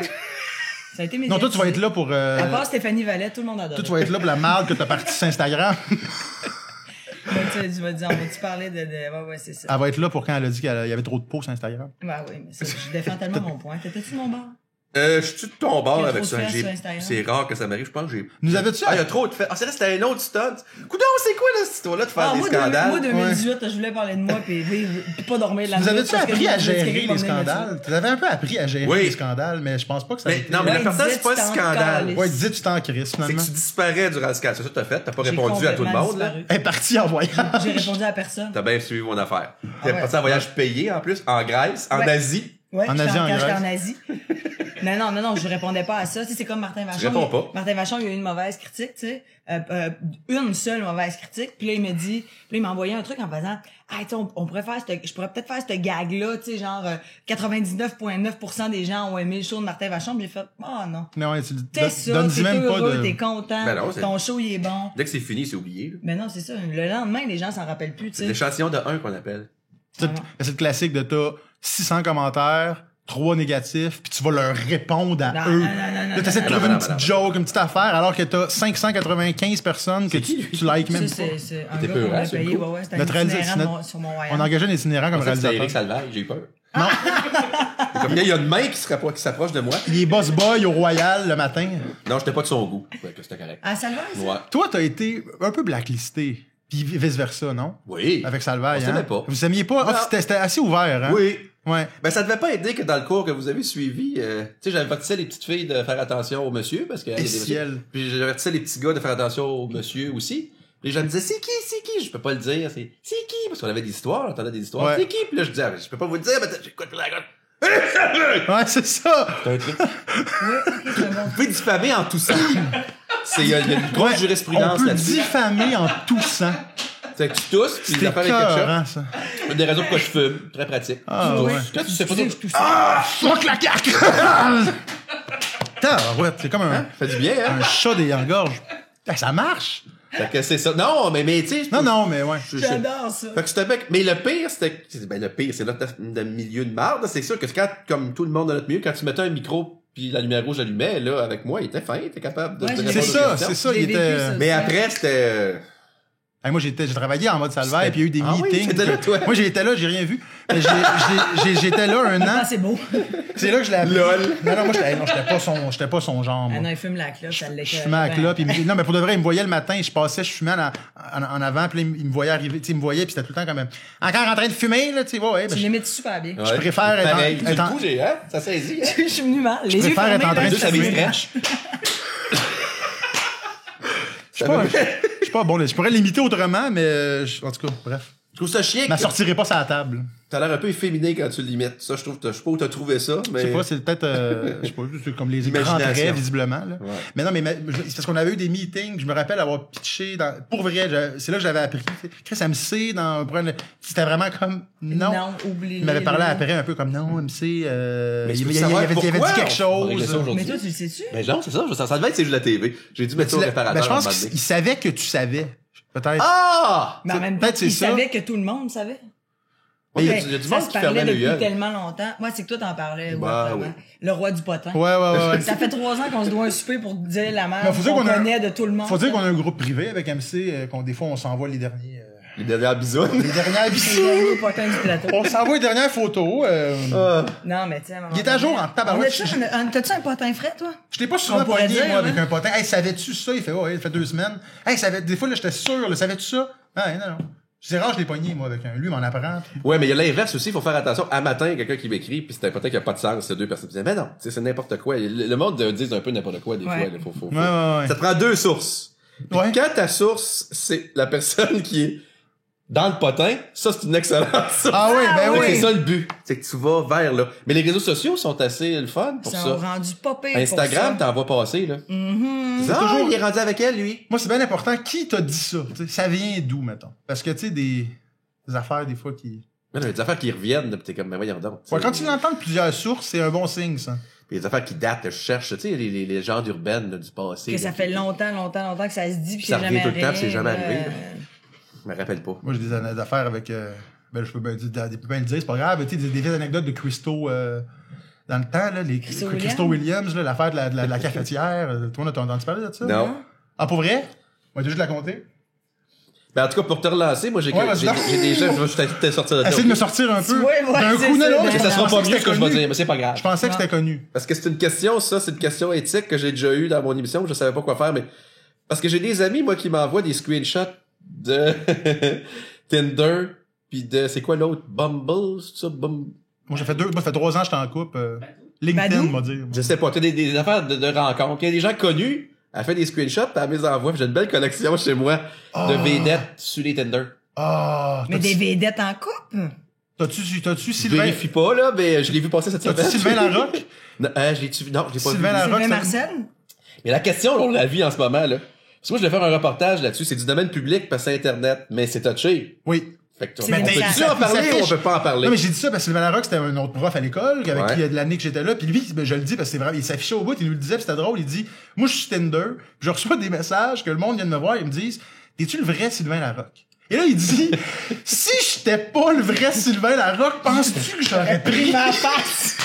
Ça a été non, toi, tu vas être là pour... À part Stéphanie Vallet, tout le monde adore. toi, tu vas être là pour la marde que t'as partie sur Instagram. Tu vas dire, on va-tu parler de... Ouais, c'est ça. Elle va être là pour quand elle a dit qu'il y avait trop de posts sur Instagram. Ben oui, mais ça, je défends tellement mon point. T'étais-tu mon bar? je suis de ton bord Il y a avec trop de ça. fesses sur Instagram. C'est rare que ça m'arrive. Je pense que j'ai. Nous avais-tu... Ah, il y a trop de fait. Ah, c'est vrai, c'était un autre stunt. Coudon, c'est quoi, là, cette histoire-là, de faire des moi, scandales? moi, 2018, je voulais parler de moi, puis pas dormir la Vous nuit. avez-tu parce que appris je à me disais que gérer quelqu'un les va venir me scandales? Tu avais un peu appris à gérer Oui. les scandales, mais je pense pas que ça a Mais été... non, mais Ouais, l'important, il c'est pas disait, un tu t'en scandale. calisses. Ouais, dis tu t'en crises, C'est finalement. que tu disparais durant le scandale. C'est ça que t'as fait. T'as pas J'ai répondu à tout le complètement monde, là. disparu. Elle est partie en voyage. J'ai répondu à personne. T'as bien suivi mon affaire. T'es ouais. parti en voyage payé, en plus, en Grèce, en Ouais. Asie. Ouais, En j'étais Asie, en quand j'étais Grèce. en Asie. Non, je répondais pas à ça. Tu sais, c'est comme Martin Vachon. Tu réponds pas. Martin Vachon, il a eu une mauvaise critique, tu sais. Une seule mauvaise critique. Puis là, il m'a envoyé un truc en faisant, ah, tu sais, je pourrais peut-être faire cette gag-là, tu sais, genre, 99,9% des gens ont aimé le show de Martin Vachon. Puis j'ai fait, non. Non, T'es ça, donne-y t'es même pas heureux, de... t'es content, Ben non, ton show, il est bon. Dès que c'est fini, c'est oublié. Là. Mais non, c'est ça. Le lendemain, les gens s'en rappellent plus, tu C'est sais. l'échantillon de 1 qu'on appelle. C'est le classique de t'as 600 commentaires, 3 négatifs, puis tu vas leur répondre à eux. Là, t'essaies de trouver une petite joke, une petite affaire, alors que t'as 595 personnes que tu likes même Ça, pas. c'est un T'es gars peu, qu'on hein, a sur le payé, coup? ouais, c'était Notre un itinérant sur mon On a engagé un itinérant comme C'était Eric réalisateur. Salvaille, j'ai eu peur. Non, Comme il y a une main qui s'approche de moi. il est boss boy au Royal le matin. Non, j'étais pas de son goût. Ouais, que c'était correct. Ah, ça le va, ça? Ouais. Toi, t'as été un peu blacklisté, puis vice-versa, non? Oui. Avec Salvaille, On hein? s'aimait pas. Vous aimiez pas? Ah, Non. c'était assez ouvert, hein? Oui. Ouais. Ben, ça devait pas aider que dans le cours que vous avez suivi, tu sais, j'avertissais les petites filles de faire attention au monsieur, parce que... Et ciel. Puis j'avertissais les petits gars de faire attention au monsieur aussi. Puis les gens me disaient, c'est qui? Je peux pas le dire, c'est qui? Parce qu'on avait des histoires, on entendait des histoires. Ouais. C'est qui? Puis là, je disais, ah, je peux pas vous le dire, mais j'écoute la gueule. Ouais, c'est ça! T'as un truc. Oui, ok, c'est bon. Vous pouvez diffamer en toussant. Il y a une grosse Ouais, jurisprudence on peut là-dessus. diffamer en toussant. C'est que tu tousses, puis C'était l'affaire avec ketchup. écœurant, ça. Une des raisons pourquoi je fume. Très pratique. Ah, tu ouais. tousses. Toi, tu sais pas Tu ça. sais, tout ça. Fuck la caque! Ouais, c'est comme Ça fait du bien, hein? un chat des engorges. Ça marche! Fait que c'est ça. Non, mais tu sais. Non, mais ouais. J'adore ça. Fait que c'était bec. Mais le pire, le pire, c'est notre milieu de marde. C'est sûr que quand, comme tout le monde dans notre milieu, quand tu mettais un micro puis la lumière rouge allumait, là, avec moi, il était fin, il était capable de Ouais, te j'ai répondre C'est aux ça, questions. c'est ça, J'ai il vécu était... ça. Mais après, c'était... Hey, moi, j'ai travaillé en mode Salvaille, puis il y a eu des Ah oui, meetings. t'étais là, toi. Moi, j'étais là, j'ai rien vu. Mais j'étais là un an. Ah, c'est beau. C'est là que je l'ai appris. Lol. Non, moi, j'étais pas son genre, Ah moi. non, il fume la clope, ça l'est. Je fumais à la clope. Non, mais pour de vrai, il me voyait le matin, je passais, je fumais en avant, puis là, il me voyait arriver, tu sais, il me voyait, puis c'était tout le temps quand même. Encore en train de fumer, là, tu sais, ouais, ben, Tu je l'imites super bien. Ouais. préfère être en- Pareil. être en- Du coup, hein? Ça saisit, hein? Je suis venu mal. Les yeux préfère fermés, être en train là, de Ça fumer. m'effraie. Je suis pas bon, là. Je pourrais l'imiter autrement, mais en tout cas, bref. Je trouve ça chiant Je m'en que sortirai pas sur la table. t'as l'air un peu efféminé quand tu l'imites. Ça, je trouve, je sais pas où t'as trouvé ça, mais... Je sais pas, c'est peut-être, je sais pas, c'est comme les grands Imagination. traits, visiblement, là. Ouais. Mais non, c'est parce qu'on avait eu des meetings, je me rappelle avoir pitché pour vrai, c'est là que j'avais appris. Chris MC, c'était vraiment comme, non. Non, oublie. Il m'avait parlé après un peu comme, non, MC, Mais il je veux avait savoir dit pourquoi quelque on règle ça chose. aujourd'hui. Mais toi, tu le sais-tu? Mais non, c'est ça. Ça devait être c'est juste la TV. J'ai dû mettre ça au réparateur. Ben, je à un pense moment donné. qu'il savait que tu savais. Peut-être. Ah! Mais en même temps, peut-être c'est il ça. savait que tout le monde savait. Ouais, Ben, il y a du ça monde se qui fermait parlait le depuis gueule. tellement longtemps. Moi, c'est que toi, t'en parlais. Bah, ouais, oui. Le roi du potin. Ouais. Ça fait 3 ans qu'on se doit un souper pour dire la merde Mais faut dire qu'on qu'on a- connaît de tout le monde. Faut dire qu'on a un groupe privé avec MC, qu'on des fois on s'envoie les derniers. Les dernières bisounes. Les dernières C'est le dernier potin du plateau. On s'envoie les dernières photos. Non, mais tu sais, à un moment Il est à jour donné, en tabarouette. T'as-tu un potin frais, toi? Je t'ai pas On souvent pourrait pogné, dire, moi, avec hein. un potin. Hey, savais-tu ça? Il fait, ouais, il fait 2 semaines. Hey, des fois, là, j'étais sûr, là, savais-tu ça? Ah, non. C'est rare, je l'ai pogné, moi, avec un. Lui, il m'en apprend. Ouais, mais il y a l'inverse aussi, il faut faire attention. À matin, quelqu'un qui m'écrit, puis c'est un potin qui a pas de sens, c'est 2 personnes qui disent, mais non, tu sais, c'est n'importe quoi. Le monde dit un peu n'importe quoi, des Ouais. fois, là. Faut. Ouais. Ça te prend 2 sources. Puis Ouais. quand ta source, c'est la personne qui est dans le potin, ça, c'est une excellente source. Ah oui, ben oui. C'est oui. ça le but. C'est que tu vas vers là. Mais les réseaux sociaux sont assez le fun pour Ils ça. sont rendus pas pires Instagram, pour t'en vois passer, là. Mm-hmm. Toujours, il est rendu avec elle, lui. Moi, c'est bien important. Qui t'a dit ça? T'sais, ça vient d'où, mettons? Parce que, tu sais, des affaires, des fois, qui. Mais non, il y a des affaires qui reviennent, là, pis t'es comme, mais voyons donc. Ouais, quand tu l'entends de plusieurs sources, c'est un bon signe, ça. Puis il y a des affaires qui datent, là, je cherche, tu sais, les légendes urbaines, là, du passé. Que là, ça qui- fait longtemps que ça se dit, puis Ça c'est revient jamais tout le temps, arrivé. puis c'est jamais arrivé, là. Je me rappelle pas. Moi, j'ai des affaires avec. Ben, je peux bien le dire, c'est pas grave. Tu sais, des vieilles anecdotes de Christo. Dans le temps, là, Christo Williams, là, l'affaire de la cafetière. Toi, on a entendu parler de ça? Non. Ah, pour vrai? On va juste la compter. Ben, en tout cas, pour te relancer, moi, j'ai Ouais, vas-y donc. des gens, je vais juste te sortir de Essaye de me sortir un peu. Ouais, D'un c'est coup, ça, non, ben, Que ça je sera pensais pas que mieux ce que je vais c'était dire, mais c'est pas grave. Je pensais que Non. c'était connu. Parce que c'est une question, ça, c'est une question éthique que j'ai déjà eue dans mon émission, je savais pas quoi faire, mais parce que j'ai des amis, moi, qui m'envoient des screenshots de Tinder, puis de, c'est quoi l'autre? Bumble, c'est ça? Moi, ça fait 3 ans que j'étais en couple. LinkedIn, Badou? on va dire. Je sais pas, t'as des affaires de rencontres. Il y a des gens connus, elle fait des screenshots, puis elle les envoie, puis j'ai une belle collection chez moi de vedettes sur les Tinder. Ah, Mais des vedettes en couple? T'as-tu Je Sylvain? vérifie pas, là, mais je l'ai vu passer cette semaine. T'as-tu Sylvain Larocque? Non, je l'ai-tu vu? Non, je l'ai pas Sylvain vu. Larocque, Sylvain c'est- Marcel? Mais la question, on la vit en ce moment, là. Parce que moi, je vais faire un reportage là-dessus. C'est du domaine public parce que c'est Internet, mais c'est touché. Oui. Fait que C'est on des peut-tu messages. en parler Ça ou on fiche. peut pas en parler? Non, mais j'ai dit ça parce que Sylvain Larocque, c'était un autre prof à l'école, avec Ouais. qui, de l'année que j'étais là. Puis lui, ben, je le dis parce que c'est vrai, il s'affichait au bout, il nous le disait, puis c'était drôle. Il dit, moi, je suis Tinder, puis je reçois des messages que le monde vient de me voir, ils me disent, t'es-tu le vrai Sylvain Larocque? Et là, il dit, si j'étais pas le vrai Sylvain Larocque, penses-tu que j'aurais pris Ma face!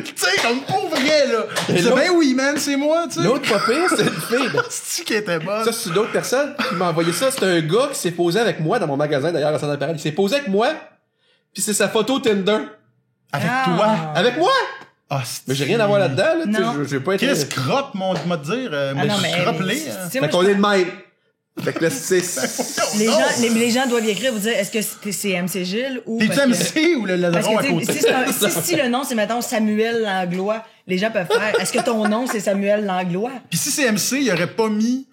tu sais, comme pour vrai, là. Et C'est l'autre- ben oui, man, c'est moi, tu sais. L'autre pas pire, c'est une fille. C'est-tu qui était bonne? Ça, c'est une autre personne qui m'a envoyé ça. C'est un gars qui s'est posé avec moi dans mon magasin, d'ailleurs, à Centre-Appareil. Il s'est posé avec moi, puis c'est sa photo Tinder. Avec Ah. toi. Avec moi! Ah, Mais j'ai rien à voir là-dedans, là. Tu sais, Non. je vais pas être... Chris croppe, mon, m'a dire, Ah non, mais. croppe-les, tu hein. sais, moi, Fait qu'on est de même. Fait que là, c'est... les gens doivent y écrire, vous dire, est-ce que c'est MC Gilles ou. T'es-tu parce que- MC ou le Parce ladron à que, tu sais, côté? si le nom, c'est, mettons, Samuel Langlois, les gens peuvent faire, est-ce que ton nom, c'est Samuel Langlois? Puis si c'est MC, il aurait pas mis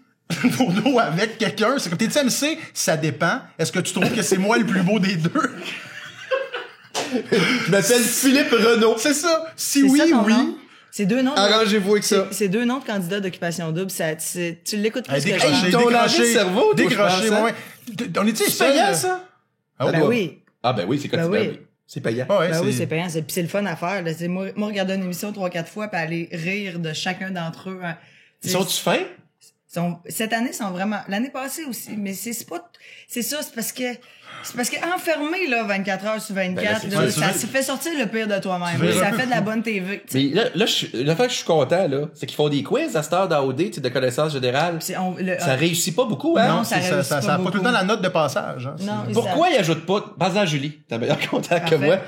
une photo avec quelqu'un. C'est comme, t'es-tu MC? Ça dépend. Est-ce que tu trouves que c'est moi le plus beau des deux? Je m'appelle Philippe Renaud. C'est ça. Si C'est oui, ça ton oui. nom? C'est deux noms. Arrangez-vous avec ça. C'est deux noms de candidats d'Occupation Double. Tu l'écoutes plus Hey, que décroché, je. Ton lavé le cerveau, toi, décroché, je pense, hein? ouais. On est-tu C'est payant, ça? Ah, Ben ouais. oui. Ah, ben oui, c'est Ben quotidien. oui. C'est payant. Ah ouais, Ben oui, c'est payant. Puis c'est le fun à faire. Là. C'est moi, regarder une émission 3-4 fois puis aller rire de chacun d'entre eux. Hein. Ils sont-tu fins? Cette année, ils sont vraiment... L'année passée aussi. Mais c'est pas... C'est ça, c'est parce que enfermé, là, 24 heures sur 24, Ben là, c'est là, sûr. ça se fait sortir le pire de toi-même. Tu veux- Ça fait de la bonne TV. tu sais. Mais là, la fois que je suis content, là, c'est qu'ils font des quiz à cette heure d'AOD, tu sais, de connaissances générales. Ah. Ça réussit pas beaucoup, hein? Non, ça ça réussit a pas pas tout le beaucoup. temps la note de passage. Hein. Non, Pourquoi ils ajoutent pas... Pense-en, Julie. T'as meilleur contact que Parfait. moi.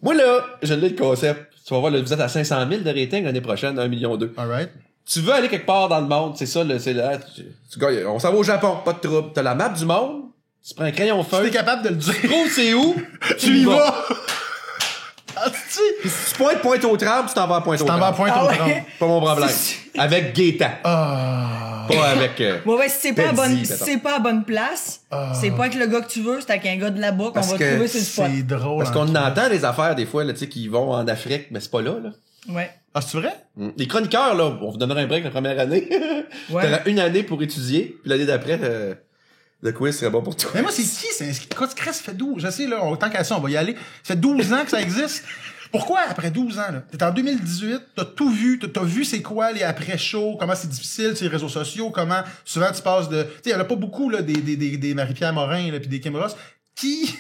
Moi, là, je l'ai le concept. Tu vas voir, là, vous êtes à 500 000 de rating l'année prochaine, 1,2 million. Alright. Tu veux aller quelque part dans le monde, c'est ça, là, c'est là. On s'en va au Japon, pas de trouble. T'as la map du monde, tu prends un crayon Si t'es feuille, capable de le dire, tu trouves c'est où, tu y vas. Asti! Puis si tu pointes au tram, tu t'en vas à pointe au T'en vas à tram. pointe Ah au ouais? trempe. Pas mon problème. Avec Gaétan. Ah. Pas avec... Ouais, si c'est pas à Teddy, bonne, mettons. si c'est pas à bonne place, c'est pas avec le gars que tu veux, c'est avec un gars de là-bas qu'on Parce va que trouver sur le spot. C'est drôle. Parce qu'on entend des affaires, des fois, là, tu sais, qui vont en Afrique, mais c'est pas là, là. Ouais. Ah, c'est vrai? Les chroniqueurs, là, on vous donnera un break la première année. Ouais. T'auras une année pour étudier, puis l'année d'après, le quiz serait bon pour toi. Mais moi, c'est qui? Quand tu crées, ça fait 12. Je sais, là, tant qu'à ça, on va y aller. Ça fait 12 ans que ça existe. Pourquoi après 12 ans, là? T'es en 2018, t'as tout vu, t'as vu c'est quoi les après-shows, comment c'est difficile sur les réseaux sociaux, comment souvent tu passes de... Tu sais, il y en a pas beaucoup, là, des Marie-Pierre Morin, là, pis des Kim Ross. Qui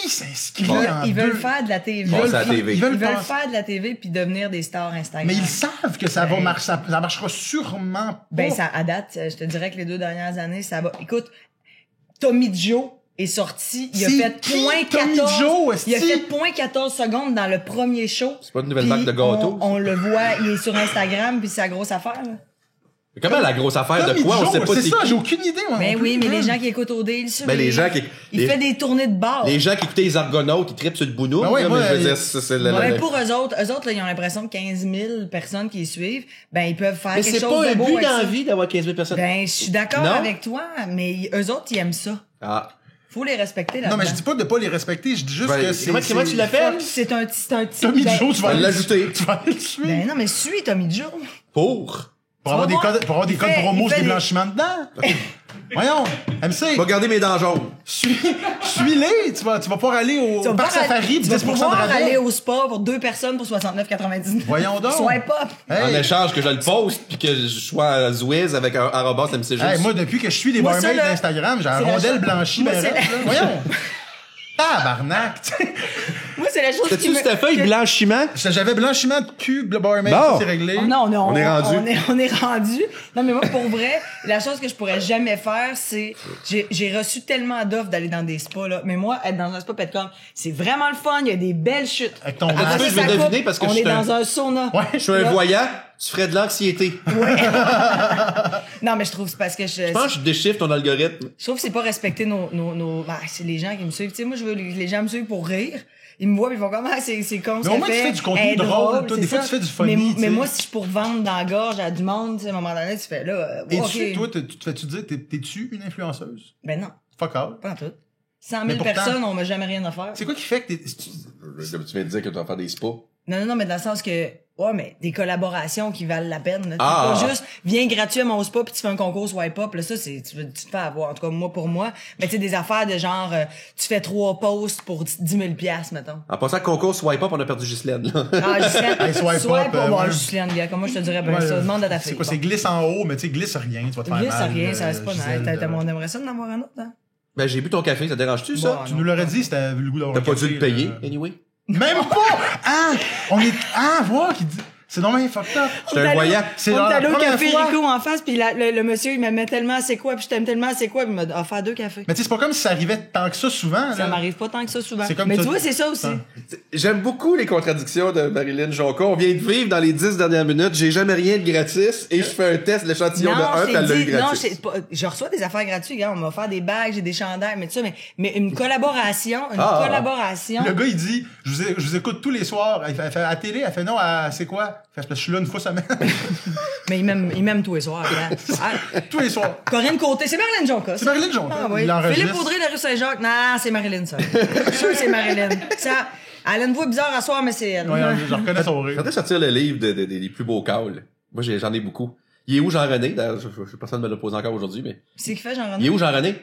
s'inscrit en Ils veulent deux? faire de la TV. Bon, c'est la TV. Ils veulent Ils veulent passer- faire de la TV puis devenir des stars Instagram. Mais ils savent que ça va Ben, marcher, ça marchera sûrement pas. Ben, ça, à date, je te dirais que les 2 dernières années, ça va. Écoute, Tommy Joe est sorti, il a C'est fait qui, point Tommy 14. Joe, est-ce Il a que- fait point 14 secondes dans le premier show. C'est pas une nouvelle Puis marque de gâteau. On le voit, il est sur Instagram puis c'est la grosse affaire. Là. Mais comment la grosse affaire de Tommy quoi? On Joe, sait pas c'est c'est ça, qui. j'ai aucune idée, moi. Ben non oui, plus. mais les gens qui écoutent OD, ils le suivent. Ben, les gens qui... Il les- fait des tournées de bar. Les gens qui écoutaient les Argonautes, ils trippent sur le bounou. Ben ouais, là, moi, mais je veux dire, c'est le... Ouais, pour eux autres, là, ils ont l'impression que 15 000 personnes qui les suivent, ben, ils peuvent faire Mais quelque c'est chose pas de un beau but avec dans ça. la vie d'avoir 15 000 personnes. Ben, je suis d'accord Non? avec toi, mais eux autres, ils aiment ça. Ah. Faut les respecter là-dedans. Non, mais je dis pas de pas les respecter, je dis juste Ben, que c'est... comment tu l'appelles? C'est un type. Tommy ben, Joe, tu vas va aller l'ajouter. Tu vas aller le suivre. Ben non, mais suis Tommy Joe. Pour? Pour avoir tu des vas codes, voir, il fait- promo il sur fait des des- blanchiments dedans. Voyons, MC, Va garder mes dents jaunes. suis-les, tu vas pouvoir aller au Tu vas parc pouvoir- safari, tu vas 10% de pouvoir rabais. aller au sport pour 2 personnes pour 69,99. Voyons donc. Swipe up. En Hey, échange que je le poste puis que je sois à Zwiz avec un arrobas MC hey, moi, depuis que je suis les Moi, ça, barmaids là, d'Instagram, j'ai un c'est la rondelle chose- blanchie, moi, ben c'est raide, la- là. Voyons. Tabarnak, tu sais. Moi, c'est la chose qui T'as-tu me... cette feuille que- blanchiment? J'avais blanchiment de cul, le barmaid, Bon. ça c'est réglé. Oh non, On est rendu. On est rendu. Non, mais moi, pour vrai, la chose que je pourrais jamais faire, c'est... J'ai reçu tellement d'offres d'aller dans des spas, là. Mais moi, être dans un spa Petcom, c'est vraiment le fun. Il y a des belles chutes. Avec ton Attends, masque. tu veux, je vais Ça coupe. deviner parce que on je est suis un- dans un sauna. Ouais, Je suis un Là- voyant, tu ferais de l'anxiété. Non, mais je trouve que c'est parce que Je pense que je déchiffre ton algorithme. Je trouve que c'est pas respecter nos c'est les gens qui me suivent. Tu sais, moi, je veux les gens me suivent pour rire. Ils me voient, puis ils font comme, ah, c'est con, Mais au moins, tu fais du contenu drôle, toi. c'est Des fois, ça. tu fais du funny, Mais, tu sais. moi, si je pour vendre dans la gorge à du monde, tu sais, à un moment donné, tu fais là, Et ok. toi, tu te fais-tu dire, t'es-tu une influenceuse? Ben non, Fuck all. pas en tout. 100 Mais 000 pourtant- personnes, on n'a jamais rien à faire. C'est quoi qui fait que Comme tu viens de dire que tu vas faire des spas. Non, mais dans le sens que, ouais, mais des collaborations qui valent la peine. Là. Ah. Pas juste, viens gratuit à mon spa puis tu fais un concours swipe up. Là, ça, tu te fais avoir. En tout cas, moi, pour moi. Mais tu sais, des affaires de genre, tu fais 3 posts pour 10 000 $, mettons. En passant concours Swipe Up, on a perdu Ghislaine, là. Ah, Ghislaine. Hey, swipe up, bon, ouais. Ghislaine, gars. Comment je te dirais, ben, Ouais, ça, demande à ta fille. c'est quoi, Bon. c'est glisse en haut, mais tu sais, glisse rien, tu vas te faire Glisse, mal. rien, ça, c'est pas Gisèle, nice. On aimerait ça d'en avoir un autre, hein? Ben, j'ai bu ton café, ça te dérange-tu, ça? Bon, Tu nous l'aurais dit si t'avais le goût d'avoir T'as un pas café, dû le payer, là. anyway? Même pas! Ah! On est, voir qui dit, c'est non mais fucked up. J'étais un voyant. C'est On genre est la allé au première café fois. Rico en face, puis le monsieur, il m'aimait tellement c'est quoi, puis je t'aime tellement c'est quoi, puis il m'a offert 2 cafés. Mais tu sais, c'est pas comme si ça arrivait tant que ça souvent, Ça là. m'arrive pas tant que ça souvent. C'est comme Mais ça- tu vois, c'est ça aussi. Hein. J'aime beaucoup les contradictions de Marilyn Jonca. On vient de vivre dans les 10 dernières minutes. J'ai jamais rien de gratis et je fais un test, l'échantillon de 1 je puis elle l'a eu t'ai dit, non, gratis. je reçois des affaires gratuites, gars. On m'a offert des bagues, j'ai des chandails, mais tout ça, mais une collaboration, Le gars, il dit, je vous écoute tous les soirs. Il fait à la télé, elle fait non, c'est quoi? Il fait, je suis là une fois semaine. Mais il m'aime tous les soirs, gars. Ah, tous les soirs. Corinne Côté, c'est Marilyn Jonca. C'est Marilyn Jonca. Ah oui. Il enregistre. Philippe Audrey de la rue Saint-Jacques. Non, c'est Marilyn, ça. Je suis sûr que c'est Marilyn. Ça, elle a une voix bizarre à soir, mais c'est elle. Ouais, je reconnais son rire. Faudrait sortir le livre des plus beaux calls. Moi, j'en ai beaucoup. Il est où Jean-René? D'ailleurs, personne ne me l'a posé encore aujourd'hui, mais. C'est qui fait Il est Jean-René? où Jean-René?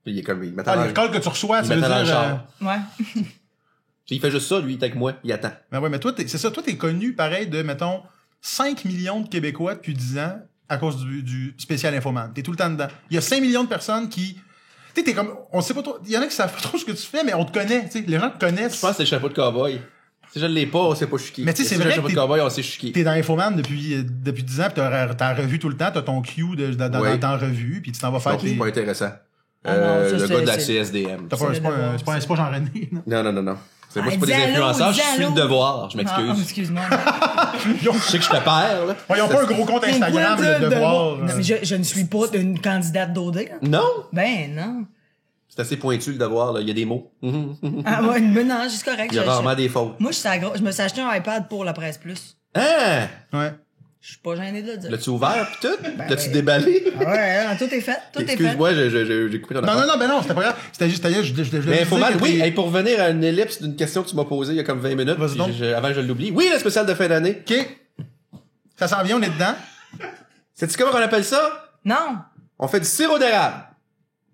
Il est comme, il met Ah, dans les calls que tu reçois, tu veux dans le dire. char. Ouais. Il fait juste ça, lui, il est avec moi, il attend. Ben ouais, mais toi, c'est ça, toi, t'es connu pareil de, mettons, 5 millions de Québécois depuis 10 ans à cause du spécial Infoman. T'es tout le temps dedans. Il y a 5 millions de personnes qui. Tu sais, t'es comme. On sait pas trop. Il y en a qui savent pas trop ce que tu fais, mais on te connaît. Tu sais, les gens te connaissent. Je pense que c'est le chapeau de cowboy. Si je ne l'ai pas, on sait pas je suis qui. Mais tu sais, c'est Si j'ai vrai le chapeau que de cowboy, on sait je suis qui. T'es dans Infoman depuis 10 ans, pis t'as revu tout le temps, t'as ton Q Oui. dans revue, puis tu t'en vas faire Donc, c'est tes. pas intéressant. Ah non, ça, Le gars de la c'est- CSDM. T'as pas, c'est c'est le pas, devoir, c'est pas Jean-René, non? Non. C'est moi, Ah, c'est pas des dis allô, influenceurs, je dis suis le allô. devoir, je Ah, m'excuse. excuse-moi. Je sais que je te perds, là. Ouais, ils ont pas un gros compte Instagram, le devoir. Non, mais je ne suis pas une candidate d'OD. hein. Non! Ben, non. C'est assez pointu, le devoir, là. Il y a des mots. Ah, ouais, mais non, c'est correct. Il y a rarement des fautes. Moi, je me suis acheté un iPad pour la Presse Plus. Hein? Ouais. Je suis pas gêné de le dire. L'as-tu ouvert pis tout? L'as-tu ouais. déballé? Ah ouais, non, tout est fait. Tout est fait. Excuse-moi, j'ai coupé ton Non, affaire. non, ben non, c'était pas grave. C'était juste, je Mais faut mal, que oui, t'es- hey, pour revenir à une ellipse d'une question que tu m'as posée il y a comme 20 minutes, Vas-y donc. avant que je l'oublie. Oui, le spécial de fin d'année. OK. Ça s'en vient, on est dedans. Sais-tu comment on appelle ça? Non. On fait du sirop d'érable.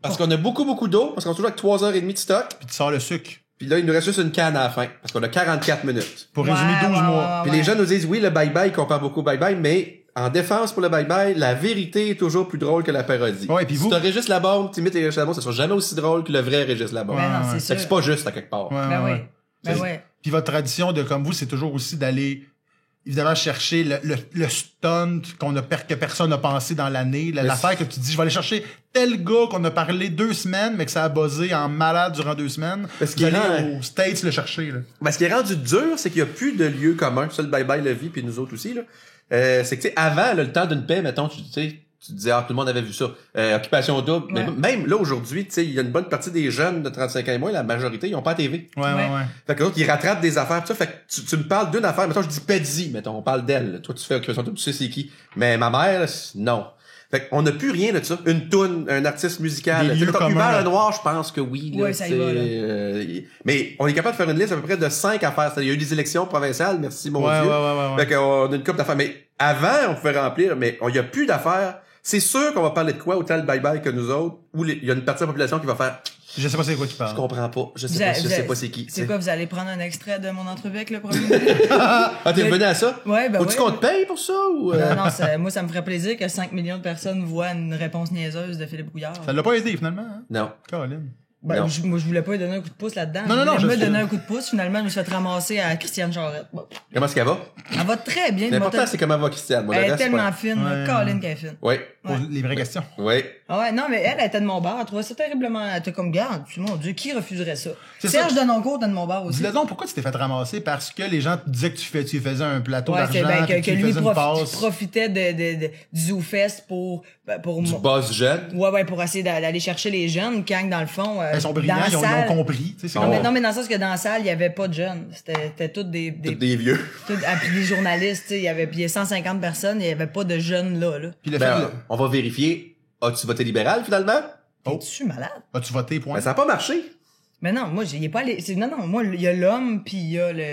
Parce qu'on a beaucoup d'eau, parce qu'on est toujours avec 3h30 de stock. Puis tu sors le sucre. Puis là, il nous reste juste une canne à la fin, parce qu'on a 44 minutes. Pour résumer 12 mois. Puis les gens nous disent, oui, le bye-bye compare beaucoup au bye-bye, mais en défense pour le bye-bye, la vérité est toujours plus drôle que la parodie. Ouais, puis si vous- t'as Régis Laborde, t'imites Régis Laborde, ça sera jamais aussi drôle que le vrai Régis Laborde. Ben non, ouais. c'est Fait sûr. que c'est pas juste à quelque part. Ouais, Ben ouais. oui. Ben ouais. Puis votre tradition de, comme vous, c'est toujours aussi d'aller, évidemment, chercher le stunt que personne n'a pensé dans l'année. L'affaire que tu dis, je vais aller chercher tel gars qu'on a parlé 2 semaines, mais que ça a buzzé en malade durant 2 semaines. Parce Vous qu'il allez rend- aux States le chercher, là. Ben, ce qui est rendu dur, c'est qu'il y a plus de lieux communs. Ça, le bye-bye le vit, puis nous autres aussi, là. C'est que, tu sais, avant, là, le temps d'une paix, mettons, tu sais, tu disais, tout le monde avait vu ça. Occupation double. Ouais. Mais même là, aujourd'hui, tu sais, il y a une bonne partie des jeunes de 35 ans et moins, la majorité, ils ont pas la TV. Ouais. Fait que l'autre, ils rattrapent des affaires, pis ça. Fait que tu me parles d'une affaire, mettons, je dis Pezzi, mettons, on parle d'elle. Toi, tu fais Occupation double, tu sais c'est qui. Mais ma mère, là, non. Fait qu'on n'a plus rien de ça. Une toune, un artiste musical. Des Tu sais, lieux mettons, communs, Hubert là. Lenoir, je pense que oui. Là, Ouais, ça y va, là. Mais on est capable de faire une liste à peu près de 5 affaires. Il y a eu des élections provinciales, merci mon Ouais, Dieu. ouais. Fait qu'on a une couple d'affaires. Mais avant, on pouvait remplir, mais il y a plus d'affaires. C'est sûr qu'on va parler de quoi, autant le bye-bye que nous autres, où il y a une partie de la population qui va faire Je sais pas c'est quoi tu je parles. comprends pas, je Vous sais avez- pas c'est qui. C'est quoi, vous allez prendre un extrait de mon entrevue avec le premier ministre? Ah, t'es revenu à ça? Ouais, ben Faut-tu ouais. qu'on te paye pour ça ou Non, moi, ça me ferait plaisir que 5 millions de personnes voient une réponse niaiseuse de Philippe Bouillard. Ça l'a pas aidé, finalement, hein? Non. Caroline. Ben, Non. moi, je voulais pas lui donner un coup de pouce là-dedans. Non, Je voulais je me sais. donner un coup de pouce. Finalement, je me suis fait ramasser à Christiane Charette. Bon. Comment est-ce qu'elle va? Elle va très bien. L'important, c'est comment va Christiane. Moi, le Elle est reste, tellement pas- fine. Ouais. Caroline qu'elle est fine. Oui. Pose les vraies questions. Oui. Ah ouais, non, mais elle était de mon bar. Elle trouvait ça terriblement. Elle était comme, garde, mon Dieu, qui refuserait ça? C'est Serge ça. Denoncourt était de mon bar aussi. Dis-le donc, pourquoi tu t'es fait ramasser? Parce que les gens te disaient que tu faisais un plateau Ouais, d'argent, ben, puis que tu lui faisais une passe. profitait du ZooFest pour Du boss jeune. Ouais, pour essayer d'aller chercher les jeunes, quand dans le fond. Ils sont brillants, dans la ils ont salle- compris. Tu sais, c'est Non, comme- mais, non, mais dans le sens que dans la salle, il y avait pas de jeunes. C'était tous des Tous des vieux. puis des journalistes, tu sais, il y avait puis il y a 150 personnes, il y avait pas de jeunes là. Puis le fait, Ben, on va vérifier. As-tu voté libéral, finalement? Oh. T'es-tu malade? as-tu voté, point? Ben, ça n'a pas marché. Mais non, moi, il est pas allé. Non, moi, il y a l'homme, puis il y a le.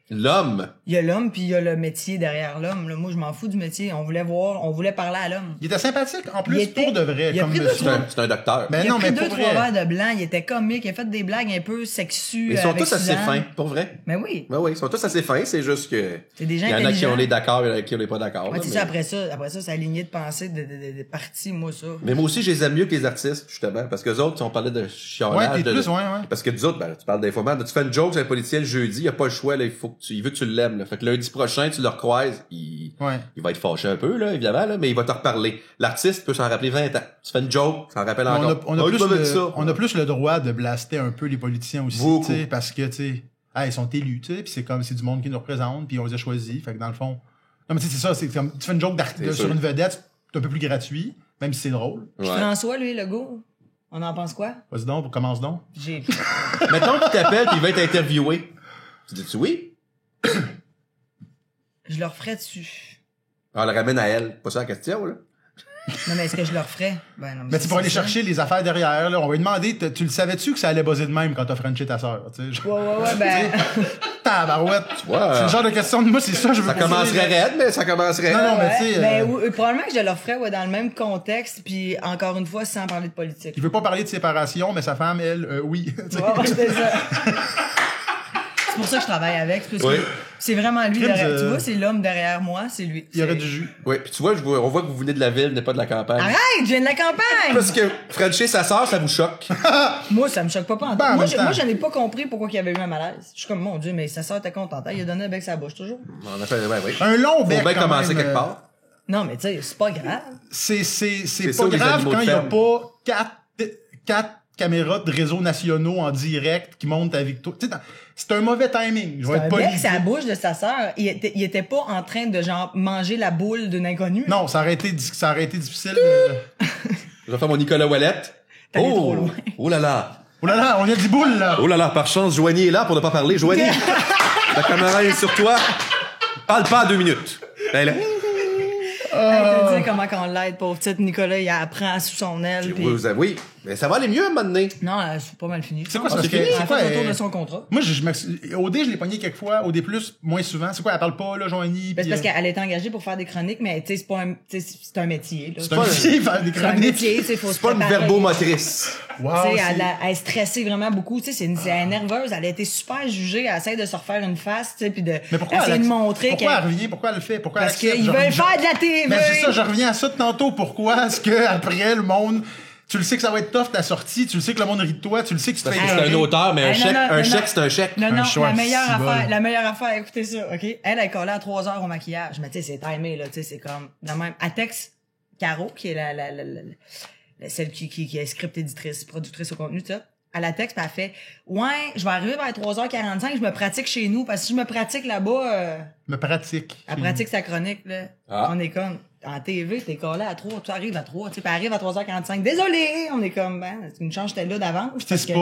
L'homme. Il y a l'homme, puis il y a le métier derrière l'homme. Là. Moi, je m'en fous du métier. On voulait parler à l'homme. Il était sympathique, en plus, Il était- pour de vrai, il a comme pris monsieur. C'est un docteur. Ben Il a non, pris mais deux, pour trois vrai. verres de blanc, il était comique, il a fait des blagues un peu sexues. Ils sont avec tous assez Suzanne. fins, pour vrai. Mais oui, Ben oui, ils sont tous assez fins, c'est juste que... c'est des gens Il y en a qui intelligents. on est d'accord, il y en a qui on est pas d'accord. Ouais, là, c'est mais... ça, après ça, c'est la lignée de pensée de parti, moi, ça. Mais moi aussi, je les aime mieux que les artistes, justement. Parce que les autres, si on parlait de Ouais, chiolage... t'es de... plus, ouais. Parce que nous autres, ben, tu parles d'information, tu fais une joke sur un politicien le jeudi, il a pas le choix, là, il veut que tu l'aimes, là. Fait que lundi prochain, tu le recroises, il va être fâché un peu, là, évidemment, là, mais il va te reparler. L'artiste peut s'en rappeler 20 ans. Tu fais une joke, ça en rappelle encore. On a Ah, tu m'avais dit ça. on a plus le droit de blaster un peu les politiciens aussi, Beaucoup. tu sais, parce que, tu sais, ils sont élus, tu sais, puis c'est comme, c'est du monde qui nous représente, puis on les a choisis, fait que dans le fond... Non, mais tu sais, c'est ça, c'est comme, tu fais une joke C'est sur sûr. une vedette, c'est un peu plus gratuit, même si c'est drôle. Puis Ouais. François, lui, Legault, on en pense quoi? Vas-y donc, commence donc. J'ai... Mettons qu'il t'appelle pis il va être interviewé. Tu dis-tu oui? Je leur ferais dessus. On le ramène à elle. Pas ça la question, là. Non, mais est-ce que je leur ferais? Ben, non, Mais tu pour aller c'est ça. chercher les affaires derrière, là, on va lui demander, tu le savais-tu que ça allait buzzer de même quand t'as frenché ta sœur, tu sais? Ouais, ben... Tabarouette. vois, C'est le genre de question de moi, c'est ça, je veux Ça commencerait raide, mais ça commencerait. Non, non, mais ouais. tu sais, Ben, probablement que je leur ferais, ouais, dans le même contexte, puis encore une fois, sans parler de politique. Il veut pas parler de séparation, mais sa femme, elle, oui. Tu sais. Ouais, c'est ça. C'est pour ça que je travaille avec. Parce que Oui. c'est vraiment lui Crime, derrière. euh, Tu vois, c'est l'homme derrière moi, c'est lui. Il y aurait C'est- du jus. Oui, puis tu vois, on voit que vous venez de la ville, n'est pas de la campagne. Arrête, je viens de la campagne! Parce que Frencher sa sœur, ça vous choque. Moi, ça me choque pas en Ben, en moi, même temps. moi, je n'ai pas compris pourquoi il y avait eu un malaise. Je suis comme, mon Dieu, mais sa soeur était contente. Il a donné un bec sa bouche, toujours. On a fait, ouais, oui. Un long Faut bec, bien quand commencer même, quelque part. Non, mais tu sais, c'est pas grave. C'est ça, pas les grave animaux quand de il y a ferme. pas quatre caméras de réseaux nationaux en direct qui montent avec toi. Tu sais, c'est un mauvais timing. Je vais Un être bec poli. sa bouche de sa sœur. Il était pas en train de, genre, manger la boule d'une inconnue. Non, ça aurait été difficile. Je vais faire mon Nicolas Wallet. T'allais trop loin. Oh là là. Oh là là, on vient du boule, là. Oh là là, par chance, Joanie est là pour ne pas parler. Joanie, la caméra est sur toi. Parle pas à 2 minutes. Ben là. Hey, te dire comment qu'on l'aide, pauvre petite Nicolas, il apprend sous son aile. Puis... Vous avouez. Mais ça va aller mieux à un moment donné. Non, c'est pas mal fini. C'est quoi ça? Ah, Parce c'est que- fini? c'est Elle quoi, a fait le tour elle- de son contrat. Moi, OD, je l'ai pogné quelques fois. OD+, moins souvent. C'est quoi, elle parle pas, là, Joanie? Ben, c'est puis, parce qu'elle est engagée pour faire des chroniques, mais tu sais, c'est pas un, tu sais, c'est un métier, là. c'est un métier, faire des C'est un chroniques. métier, tu sais, faut se C'est pas une préparer. verbomotrice. Wow, Tu sais, c'est- elle est stressée vraiment beaucoup. Tu sais, elle est nerveuse. Elle a été super jugée. Elle essaie de se refaire une face, tu sais, puis de Mais pourquoi essayer elle de montrer pourquoi elle qu'elle... revient? Pourquoi elle le fait? Pourquoi Parce elle accepte? qu'ils veulent faire de la TV. Mais c'est ça, je reviens à ça de tantôt. Pourquoi est-ce que après le monde, tu le sais que ça va être tough ta sortie, tu le sais que le monde rit de toi, tu le sais que tu te Parce fais que c'est un auteur, mais un Hey, non, chèque, non, un non, chèque, non. c'est un chèque. Non, non, choix, la cibole. meilleure affaire, écoutez ça, OK? Elle est collée à 3 heures au maquillage. Mais tu sais, c'est timé, là, tu sais, c'est comme, de même. Elle texte Caro, qui est celle qui est script éditrice, productrice au contenu, tout ça. Elle la texte, puis elle fait, ouais, je vais arriver vers 3h45, je me pratique chez nous, parce que si je me pratique là-bas, me pratique. elle pratique sa chronique, là. Ah. On est comme, en TV, t'es collé à 3, tu arrives à 3, tu sais, puis elle arrive à 3h45. Désolé! On est comme, ben, une chance, j'étais là d'avance. Tu sais, parce c'est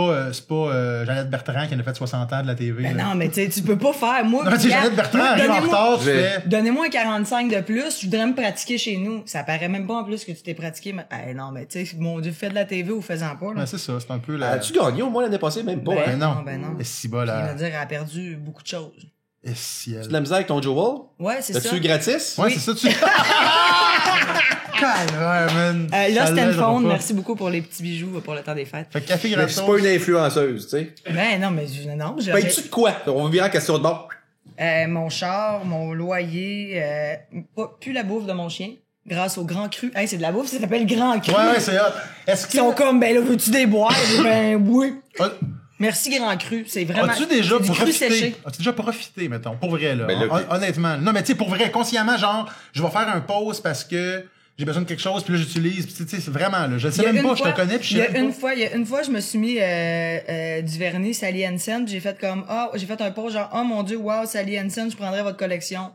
que- pas Jeannette Bertrand qui en a fait 60 ans de la TV. Ben là. non, mais tu sais, tu peux pas faire, moi. Non, mais tu sais, regarde, Jeannette Bertrand moi, arrive en donnez-moi- retard, tu Je vais- fais... Donnez-moi un 45 de plus, je voudrais me pratiquer chez nous. Ça paraît même pas en plus que tu t'es pratiqué. Mais... Eh, non, mais tu sais, mon Dieu, fais de la TV ou fais-en pas. Là. Ouais, c'est ça, c'est un peu la... As-tu gagné au moins l'année passée? Même pas, Ben, hein? Ben non. ben non. Et si bas, Il va là... dire, elle a perdu beaucoup de choses. Et si elle... Tu as de la misère avec ton Joel? Ouais, c'est ça. T'as-tu eu gratis? Ouais, Oui. c'est ça, tu... Calvaire, man. Là, Ça c'était une l'aidera faune. pas. Merci beaucoup pour les petits bijoux pour le temps des fêtes. Fait que café Mais gratos. c'est pas une influenceuse, tu sais. Ben non, mais non, j'aurais- Payes-tu de quoi? On va virer en question de bord. Mon char, mon loyer, plus la bouffe de mon chien, grâce au Grand Cru. Hey, c'est de la bouffe, ça s'appelle Grand Cru. Ouais, c'est hot. Est-ce Ils sont que... comme, ben là, veux-tu des bois? Ben oui. Ah, Merci Grand Cru, c'est vraiment... As-tu déjà c'est du cru séché. profité? As-tu déjà profité, mettons? Pour vrai, là. Ben là, Honnêtement. Non, mais tu sais, pour vrai, consciemment, genre, je vais faire un pause parce que j'ai besoin de quelque chose, puis là, j'utilise. Puis tu sais, c'est vraiment, là. Je le sais Il y a même une pas, fois- je te connais, puis je il y sais a même une pas. fois, je me suis mis du vernis Sally Hansen, puis j'ai fait comme j'ai fait un post genre oh mon Dieu, wow, Sally Hansen, je prendrais votre collection.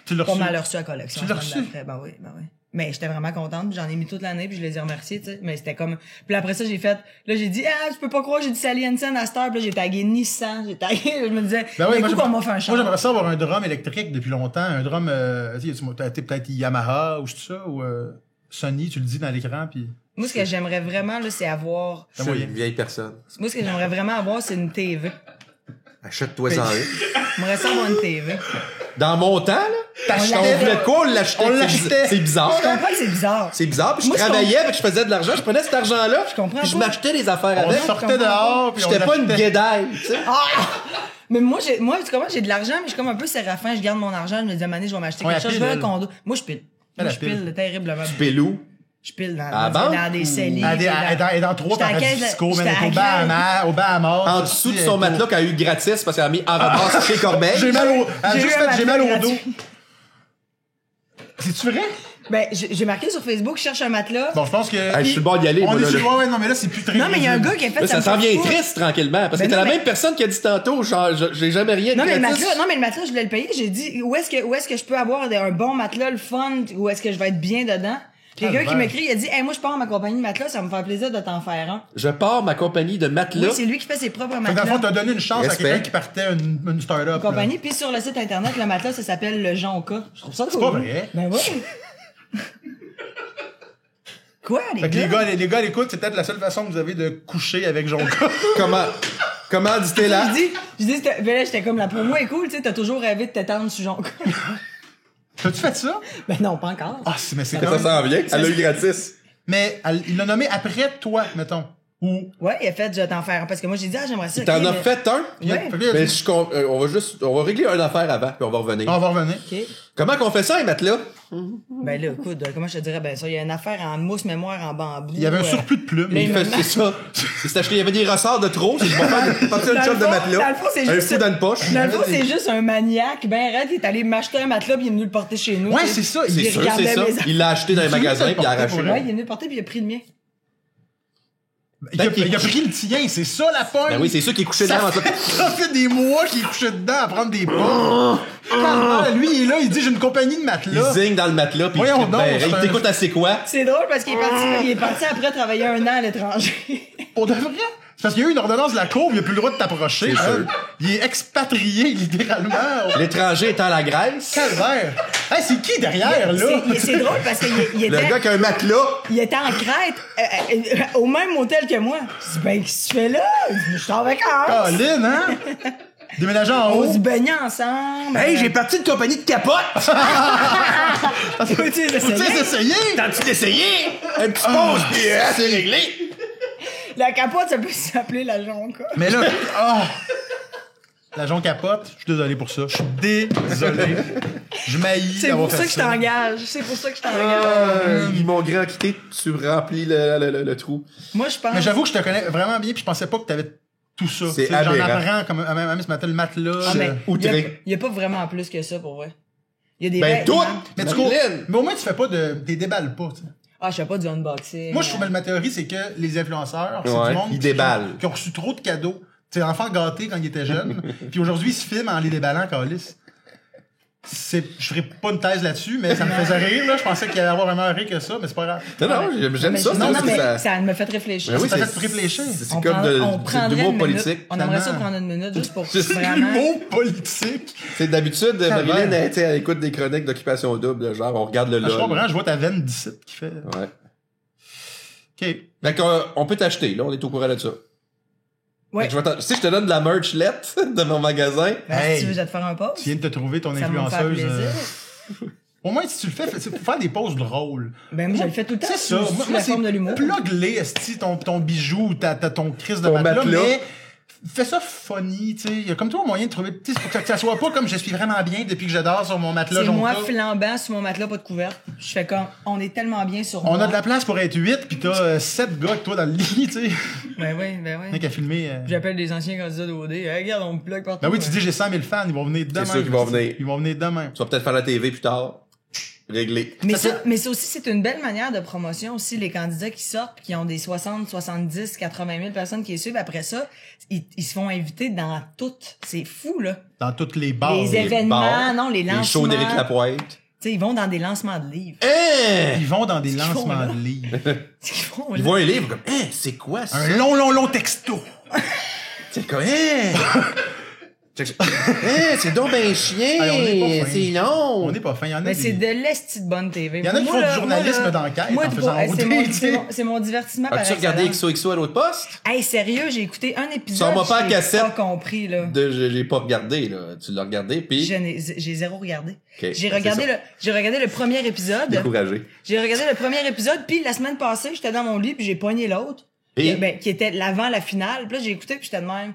Tu l'as Pas reçu. mal reçu la collection. Tu l'as la semaine reçu? d'après. Ben oui. Mais j'étais vraiment contente, puis j'en ai mis toute l'année, puis je les ai remerciés, tu sais. Mais c'était comme puis après ça j'ai fait j'ai dit je peux pas croire, j'ai dit Sally Hansen à cette heure, puis là j'ai tagué Nissan, j'ai tagué, je me disais Ben oui, du coup qu'on m'a fait un moi, char. j'aimerais ça avoir un drum électrique depuis longtemps. Un drum, tu sais, peut-être Yamaha ou tout ça, ou Sony, tu le dis dans l'écran, puis... Moi, ce que j'aimerais vraiment, là, c'est avoir... Je suis une vieille personne. Moi, ce que j'aimerais vraiment avoir, c'est une TV. Achète-toi-en un. J'aimerais ça avoir une TV. Dans mon temps, là, on voulait de quoi, on l'achetait. On l'achetait. C'est bizarre. Je comprends que c'est bizarre. C'est bizarre. Puis je Moi, travaillais, avec, je faisais de l'argent, je prenais cet argent-là. Je comprends Puis je pas. m'achetais des affaires On avec. sortait dehors, puis on J'étais pas une l'achetait. guédaille, tu sais. Mais moi, tu comprends, j'ai de l'argent, mais je suis comme un peu séraphin. Je garde mon argent, je me dis, à un moment donné, je vais m'acheter Ouais, quelque chose. Je elle veux un pile, condo. Moi, je pile. Elle Moi, je pile. pile terriblement. Pélou. Je pile À la dans banque des ou- celliers. Elle est dans 3 J'étais à paradis caisse de- fiscaux, mais j'étais elle est à au Bahamas. En dessous de son matelas qu'elle a eu gratis parce qu'elle a mis en ramasse chez Corbeil. J'ai mal au, elle a J'ai juste eu un fait, j'ai mal matelas au dos. gratuit. C'est-tu vrai? Ben, j'ai marqué sur Facebook, je cherche un matelas. Bon, je pense que... Hey, je suis le bord d'y aller, on moi, est là, sur... là. Ouais, non, mais là, c'est plus très... Non, mais il y a un gars qui a fait Là, ça me s'en fait vient fou. triste tranquillement. Parce que Ben t'es non, la mais- même personne qui a dit tantôt, genre, j'ai jamais rien de Non, mais le gratis. matelas, je voulais le payer. J'ai dit, où est-ce que je peux avoir un bon matelas, le fun, où est-ce que je vais être bien dedans? Puis il y a quelqu'un qui m'écrit, il a dit, hey, moi, je pars à ma compagnie de matelas, ça va me faire plaisir de t'en faire un. Je pars ma compagnie de matelas. Oui, c'est lui qui fait ses propres Fait que dans le fond, matelas. t'as donné une chance Respect. à quelqu'un qui partait une start-up. là. Compagnie, puis sur le site internet, le matelas, ça s'appelle le Jonca. Je trouve ça cool. C'est pas vrai. Ben oui. Quoi, Fait que les gars, l'écoute, c'est peut-être la seule façon que vous avez de coucher avec Jonca. Comment dit-elle là? Je dis, ben là, j'étais comme, la promo est cool, tu sais, t'as toujours rêvé de t'étendre sur Jonca. T'as-tu fait ça? Ben non, pas encore. Ah, mais c'est Ça quand même... s'en vient. Elle l'a eu gratis. Mais il l'a nommé après toi, mettons. Ou... Ouais, il a fait, je vais t'en faire un. Parce que moi, j'ai dit, j'aimerais ça. T'en ok, as mais- fait un? Ouais. Fait que là, Mais on va régler une affaire avant, puis on va revenir. on va revenir. Ok. Comment qu'on fait ça, un matelas? Ben là, écoute, comment je te dirais, ben ça, il y a une affaire en mousse mémoire en bambou. Il y avait un surplus de plumes. Mais- Il fait, c'est ça. C'est acheté, il y avait des ressorts de trop, c'est je vais faire partir une Dans shot le de fond- matelas. dans le fond, c'est Un juste- fou dans une poche. Dans le fond, c'est juste un maniaque, ben raide, il est allé m'acheter un matelas puis il est venu le porter chez nous. Ouais, tu sais. c'est ça. C'est Il sûr, regardait c'est ça. mes affaires. Il l'a acheté dans un C'est lui qui magasin, l'a puis il a porté arraché. pour Ouais, il est venu le porter puis il a pris le mien. Il a pris le tien, c'est ça la pointe. Ben oui, c'est sûr qu'il est couché Ça dedans. fait des mois qu'il est couché dedans à prendre des pas. Lui, il est là, il dit j'ai une compagnie de Il matelas. zigne dans le matelas, puis Voyons donc, il c'est t'écoute à c'est quoi? C'est drôle parce qu'il est parti après travailler 1 an à l'étranger. Pour de vrai? C'est parce qu'il y a eu une ordonnance de la cour, il a plus le droit de t'approcher. C'est hein. sûr. Il est expatrié, littéralement. L'étranger étant la Grèce. Calvaire. Hey, c'est qui derrière, là? C'est drôle parce qu'il Le gars était, qui a un matelas. il était en Crète, au même hôtel que moi. Je dis, ben, qu'est-ce que tu fais là? Il dit, je suis en vacances. Colin, hein? Déménager en On haut. se baignait ensemble. Hey, j'ai parti de compagnie de capote. Peux-tu essayer? Faut-tu essayer? T'as-tu d'essayer? Un petit pause, puis c'est réglé. La capote, ça peut s'appeler la jonca. Mais là, la jonque capote, je suis désolé pour ça. Je suis désolé. Je m'haïs C'est d'avoir pour fait ça que je t'engage. C'est pour ça que je t'engage. Ils m'ont grand quitté, tu remplis le trou. Moi, je pense. Mais j'avoue que je te connais vraiment bien, puis je pensais pas que t'avais tout ça. C'est Tu sais, j'en aberrant. apprends comme même ce matin le matelas. Ah, mais outré. il y a pas vraiment plus que ça, pour vrai. Il y a des Ben, vêtements. tout! Mais Marilyn. mais au moins tu fais pas des déballes pas. Tu sais. Ah, je fais pas du unboxing. Moi je trouve que ma théorie c'est que les influenceurs, c'est Ouais, du monde ils déballent. qui ont reçu trop de cadeaux. Tu sais, enfant gâté quand il était jeune, puis aujourd'hui ils se filment en les déballant câlisse. Je ferais pas une thèse là-dessus, mais ça me faisait rire, là. Je pensais qu'il allait y avoir vraiment rire que ça, mais c'est pas grave. Non, j'aime Mais ça. non, c'est mais ça. ça me fait réfléchir. Ben oui, Ça c'est fait réfléchir. C'est On comme prend- on de prendrait l'humour une minute. politique. On aimerait ça Tellement. prendre une minute juste pour C'est vraiment... l'humour politique. C'est d'habitude, Marilyn, Calvaire. elle était à l'écoute des chroniques d'occupation double, genre, on regarde le Je LOL. comprends, je vois ta veine d'ici qui fait. Ouais. OK. Fait qu'on peut t'acheter, là, on est au courant de ça. Ouais. Fait que si je te donne de la merchlette de mon magasin, Ben, Hey. si tu veux, je vais te faire un post. Tu viens de te trouver ton Ça va me faire influenceuse. plaisir. Au moins, si tu le fais, c'est pour faire des pauses drôles. Ben, moi, je le fais tout le temps. C'est ça. sous la forme de l'humour. Plug-les, esti, ton bijou, ton crise de Ton matelas, matelas. mais fais ça funny, tu sais. Il y a comme toi un moyen de trouver, tu sais, pour que ça soit pas comme je suis vraiment bien depuis que je dors sur mon matelas C'est moi jonca. flambant sur mon matelas, pas de couverte. Je fais comme, on est tellement bien sur On moi. a de la place pour être 8, pis t'as 7 gars avec toi dans le lit, tu sais. Ben oui, ben oui. Mec a filmé. J'appelle des anciens candidats d'OD. Hey, regarde, on me plug partout. Ben oui, tu dis j'ai 100 000 fans, ils vont venir demain. sûr qu'ils vont venir. Ils vont venir demain. tu vas peut-être faire la TV plus tard. Réglé. Mais ça aussi, c'est une belle manière de promotion aussi, les candidats qui sortent, puis qui ont des 60, 70, 80 000 personnes qui les suivent. Après ça, ils se font inviter dans toutes. C'est fou, là. Dans toutes les bars. Les événements, bars, non, les Les lancements. shows d'Éric Lapointe. Tu sais, ils vont dans des lancements de livres. Hein? Ils vont dans des qu'ils font, lancements là? de livres. Ils font, Ils là. voient un livre comme, hein, c'est quoi ça? Un long texto. C'est comme, hein? C'est donc ben chien! Hey, on est pas fin. C'est long! On n'est pas fin. Il y en a Mais c'est des... de l'esti de bonne TV. Il y en a qui font du journalisme d'enquête en faisant c'est mon divertissement par As-tu regardé excellence. XOXO à l'autre poste? Hey, sérieux, j'ai écouté un épisode. Sors-moi pas la j'ai cassette. pas compris, là. J'ai pas regardé, là. Tu l'as regardé, pis... J'ai zéro regardé. Ok, J'ai ben, regardé le premier épisode. Découragé. J'ai regardé le premier épisode, puis la semaine passée, j'étais dans mon lit, puis j'ai pogné l'autre. Et? Qui était l'avant la finale. Puis là, j'ai écouté, puis j'étais de même.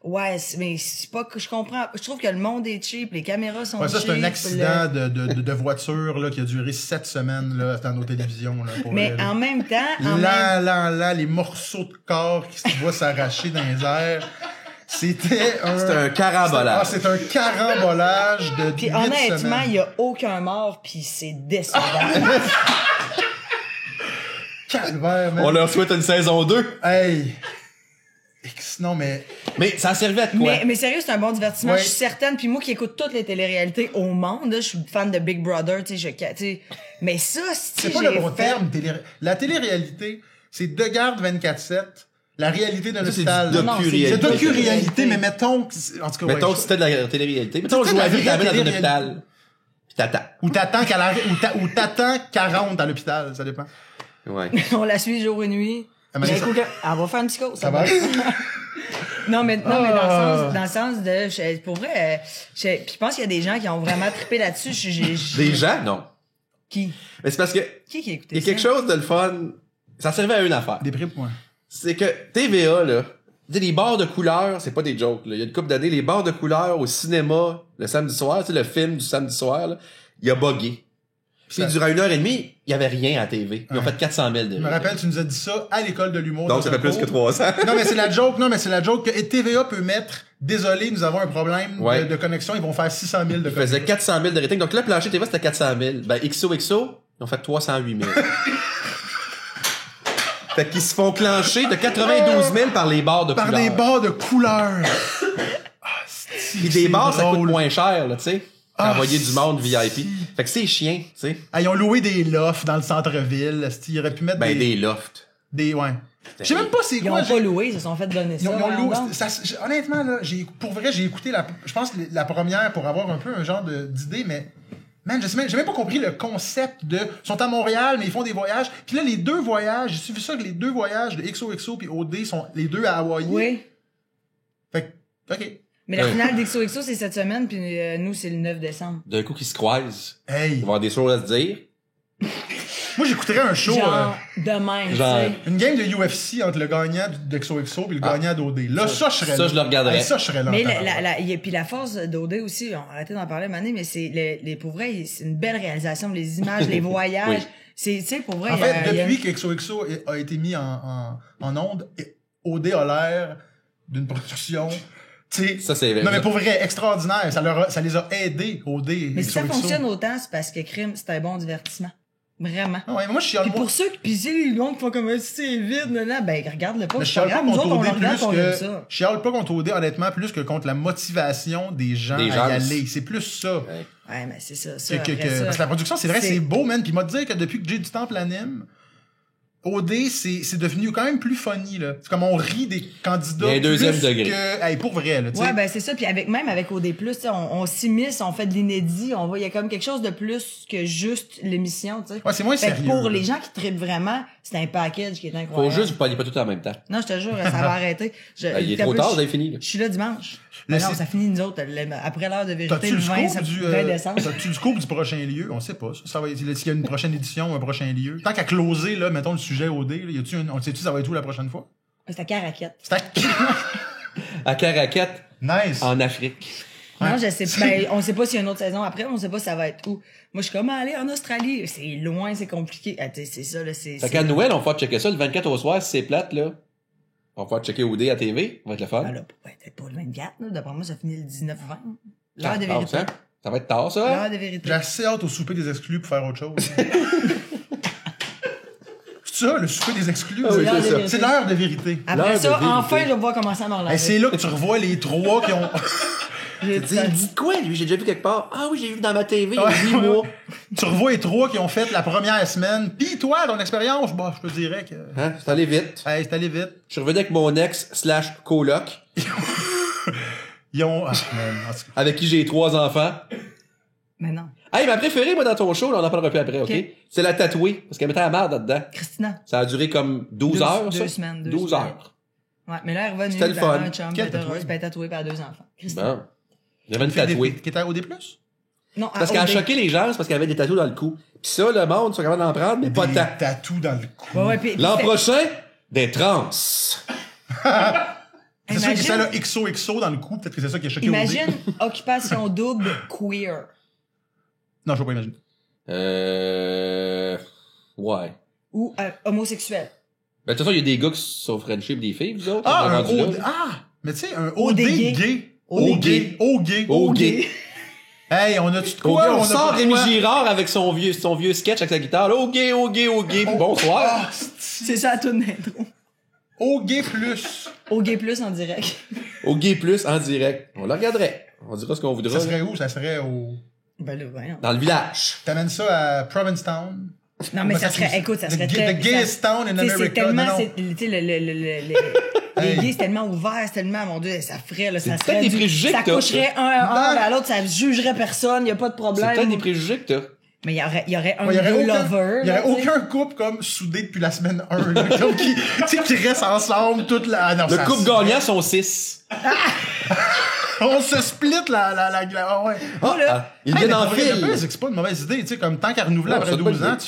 Ouais, mais c'est pas que je comprends. Je trouve que le monde est cheap, les caméras sont Ouais, ça, cheap. c'est un accident de voiture là, qui a duré 7 semaines là, dans nos télévisions. Là, pour Mais vrai, là. en même temps, Là, les morceaux de corps qui se voient s'arracher dans les airs. C'était un carambolage. C'est un carambolage de puis 8 honnêtement, semaines. il y a aucun mort, puis c'est décevant. Calvaire, man. On leur souhaite une saison 2. Hey! Non, mais... Mais ça a servi à quoi? mais sérieux, c'est un bon divertissement, Ouais. je suis certaine. Puis moi qui écoute toutes les téléréalités au monde, là, je suis fan de Big Brother, tu sais, mais ça, C'est pas le bon terme. La télé-réalité, c'est de garde 24/7. La réalité d'un Ça, c'est hôpital. du Non, docu-réalité. C'est docu- docu-réalité, mais mettons... En tout cas, Mettons ouais, que c'était de la télé-réalité. Mettons, on C'était joue à de la vie, t'amènes dans un télé-réalité. hôpital. Pis t'attends. Ou t'attends 40 à l'hôpital, ça dépend. Ouais. On la suit jour et nuit. Ah, mais Mais ça- écoute, elle va faire un psycho. Ça va? Non, mais Ah. dans le sens de, pour vrai, puis je pense qu'il y a des gens qui ont vraiment trippé là-dessus. Des gens, non. Qui? Mais c'est parce que Qui a écouté il y a ça? quelque chose de le fun. Ça servait à une affaire. Des prix pour moi. C'est que TVA, là, tu sais, les bars de couleurs, c'est pas des jokes, là. Il y a une couple d'années, les bars de couleurs au cinéma, le samedi soir, tu sais, le film du samedi soir, là, il a buggé. Puis Ça- durant 1h30, il y avait rien à la TV. Ils ont fait 400 000 de Je me rappelle, tu nous as dit ça à l'école de l'humour. Donc, dans ça un fait plus cours. que 300. Non, mais c'est la joke que TVA peut mettre, désolé, nous avons un problème Ouais. de connexion, ils vont faire 600 000 de Ils faisaient 400 000 de rating. Donc là, le plancher TV, c'était 400 000. Ben, XOXO, ils ont fait 308 000. Fait qu'ils se font clencher de 92 000 par les bars de Par couleurs. des bars de couleurs. Puis des bars, ça coûte drôle. moins cher, là, tu sais. Ah, Envoyer du monde VIP. si. Fait que c'est chiant, tu sais. Ah, ils ont loué des lofts dans le centre-ville. Ils auraient pu mettre Ben, des lofts. ouais. Je sais même pas c'est Ils quoi. ont pas loué, ils se sont fait donner ça. Ils ont voyons loué. donc. Honnêtement, là, pour vrai, j'ai écouté je pense la première pour avoir un peu un genre d'idée, mais man, j'ai même pas compris le concept de ils sont à Montréal, mais ils font des voyages. Puis là, les deux voyages, j'ai suivi ça que les deux voyages de XOXO puis OD sont les deux à Hawaï. Oui. Fait que, OK. Mais la Ouais. finale d'XOXO, c'est cette semaine, puis nous, c'est le 9 décembre. D'un coup, qu'ils se croisent. Ils Hey, vont avoir des choses à se dire. moi j'écouterais un show, Genre, de même, tu genre- sais. une game de UFC entre le gagnant d'XOXO puis le gagnant d'OD. Là, ça, je serais ça, là. je le regarderais. Hey, ça, je serais là. Mais en tabarouette. puis la force d'OD aussi, on a arrêté d'en parler une année, mais c'est les pour vrai, c'est une belle réalisation, les images, les voyages. Oui. C'est, tu sais, pour vrai, En il y a- fait, il y a- depuis que XOXO a été mis en onde, OD a l'air d'une production, tu sais. Ça, c'est Non, mais pour vrai, extraordinaire. Ça les a aidés, OD. Mais si ça XOXO. fonctionne autant, c'est parce que Crime, c'est un bon divertissement. Vraiment. Ah ouais, mais moi, je chiale Puis moi. pour ceux qui pisent les gens qui font comme si c'est vide, ben regarde-le pas. Mais je C'est pas chiale pas grave, nous contre autres, on OD le regarde, on plus aime que. ça. Je chiale pas contre OD, honnêtement, plus que contre la motivation des gens Des à gens. y aller. C'est plus ça. Ouais. Ouais, mais c'est ça. Que- ça, que- après que- ça. parce que la production, c'est vrai, c'est- c'est beau, man. Puis il m'a dit que depuis que Jay du Temple anime, OD, c'est devenu quand même plus funny, là. C'est comme on rit des candidats. Il y a un deuxième plus degré. Que, hey, pour vrai, là, tu sais. Ouais, ben c'est ça. Puis même avec OD+, tu sais, on s'immisce, on fait de l'inédit, on voit, il y a comme quelque chose de plus que juste l'émission, tu sais. Ouais, c'est moins Fait que sérieux. pour là. les gens qui trippent vraiment, c'est un package qui est Faut incroyable. juste, vous parliez pas tout en même temps. Non, je te jure, ça va arrêter. Ben, il est trop tard, vous avez fini, là. Je suis là dimanche. Le Mais non, site- ça finit nous autres, après l'heure de vérité, T'as-tu le le 20, scoop du, 20 décembre. t'as-tu le scoop du prochain lieu? On sait pas. Ça va être, s'il y a une prochaine édition, un prochain lieu. Tant qu'à closer, là, mettons le sujet OD, là, on sait-tu ça va être où la prochaine fois? C'est à Caraquette. C'est à... À Caraquette, Nice. en Afrique. Ouais. Non, je sais pas. Ben, on sait pas s'il y a une autre saison après, on sait pas ça va être où. Moi, je suis comme, aller en Australie. C'est loin, c'est compliqué. Ah, tu sais, c'est ça, là, Fait qu'à Noël, on va pouvoir checker ça. Le 24 au soir, si c'est plate, là. On va pouvoir checker OD à TV. Ça va être le fun. Ben là, peut-être pas le 24, là. D'après moi, ça finit le 19-20. L'heure Ah, de ah, vérité. ça? Ça va être tard, ça? L'heure de vérité. J'ai assez hâte au souper des exclus pour faire autre chose. C'est ça, le souper des exclus? Ah oui, c'est ça. C'est l'heure de vérité. Après L'heure ça, de vérité. enfin, je vais pouvoir commencer à m'en Hey, c'est là que tu revois les trois qui ont... Il dit quoi, lui? J'ai déjà vu quelque part. Ah oui, j'ai vu dans ma TV il y a Ouais, 8 ouais, mois. ouais. Tu revois les trois qui ont fait la première semaine. Pis toi, ton expérience, bah, je te dirais que... Hein? C'est allé vite. Hey, c'est allé vite. Je suis revenu avec mon ex/coloc. Ils ont... Ah, man, en tout cas. Avec qui j'ai 3 enfants. Mais non. Hey, ma préférée, moi, dans ton show, là, on en parlera plus après, OK? Ok. C'est la tatouée, parce qu'elle mettait la merde là-dedans. Christina. Ça a duré comme 12 heures, ça? 2 semaines. 12 semaines. heures. Ouais, mais là, elle est revenue. C'était le fun. Un chum, Quelle elle était tatouée? heureuse, puis elle est tatouée par 2 enfants. Christina. Bon. J'avais une Fait tatouée. qui était à OD+. Non, Parce qu'elle a choqué les gens, c'est parce qu'elle avait des tatous dans le cou. Pis ça, le monde, ils sont capables d'en prendre, mais pas Des tant. tatous dans le cou. Ouais, puis L'an c'était- prochain, des trans. C'est sûr que ça, Imagine- là, XOXO dans le cou, peut-être que c'est ça qui a choqué Imagine OD. occupation double queer. Non, je peux pas imaginer. Ouais. Ou homosexuel. Ben, de toute façon, il y a des gars qui sont Frenchés pis des filles, vous autres. Ah, on est un rendu là. OD. Ah! Mais tu sais, un OD OD gay. gay. OD gay. OD. OD. Hey, on a-tu de Ok, quoi? on a sort pas de Rémi quoi? Girard avec son vieux sketch avec sa guitare. Là, ok, bonsoir. Ah, C'est ça, tout d'intro. OG plus. Au gay plus en direct. Au Gay Plus en direct. On le regarderait. On dira ce qu'on voudra. Ça là. serait où? Ça serait au... Ben là, voyons. Dans le village. T'amènes ça à Provincetown? Non, mais Comment ça serait, se- écoute, ça The serait gay- très... The gayest town in Tu sais, America. c'est tellement, Non, non. tu sais, les Hey. gays, c'est tellement ouvert, c'est tellement, mon Dieu, ça ferait, là, ça peut-être serait des préjugés ça que t'as, coucherait ça. un à un, Non. à l'autre, ça jugerait personne, y a pas de C'est problème. peut-être des préjugés que t'as. Mais il y aurait un Il y aurait deux aucun, lovers. il y aurait là, tu sais. aucun couple comme soudé depuis la semaine 1, là, comme qui, tu sais, qui reste ensemble toute la... Ah, non, Le ça couple se- gagnant sont 6. On se split ah ouais. Ah, là. ils viennent en Le pire, fil. c'est que c'est pas une mauvaise idée, tu sais, comme tant qu'à renouveler Ouais, après ça doit 12 être ans, bien. tu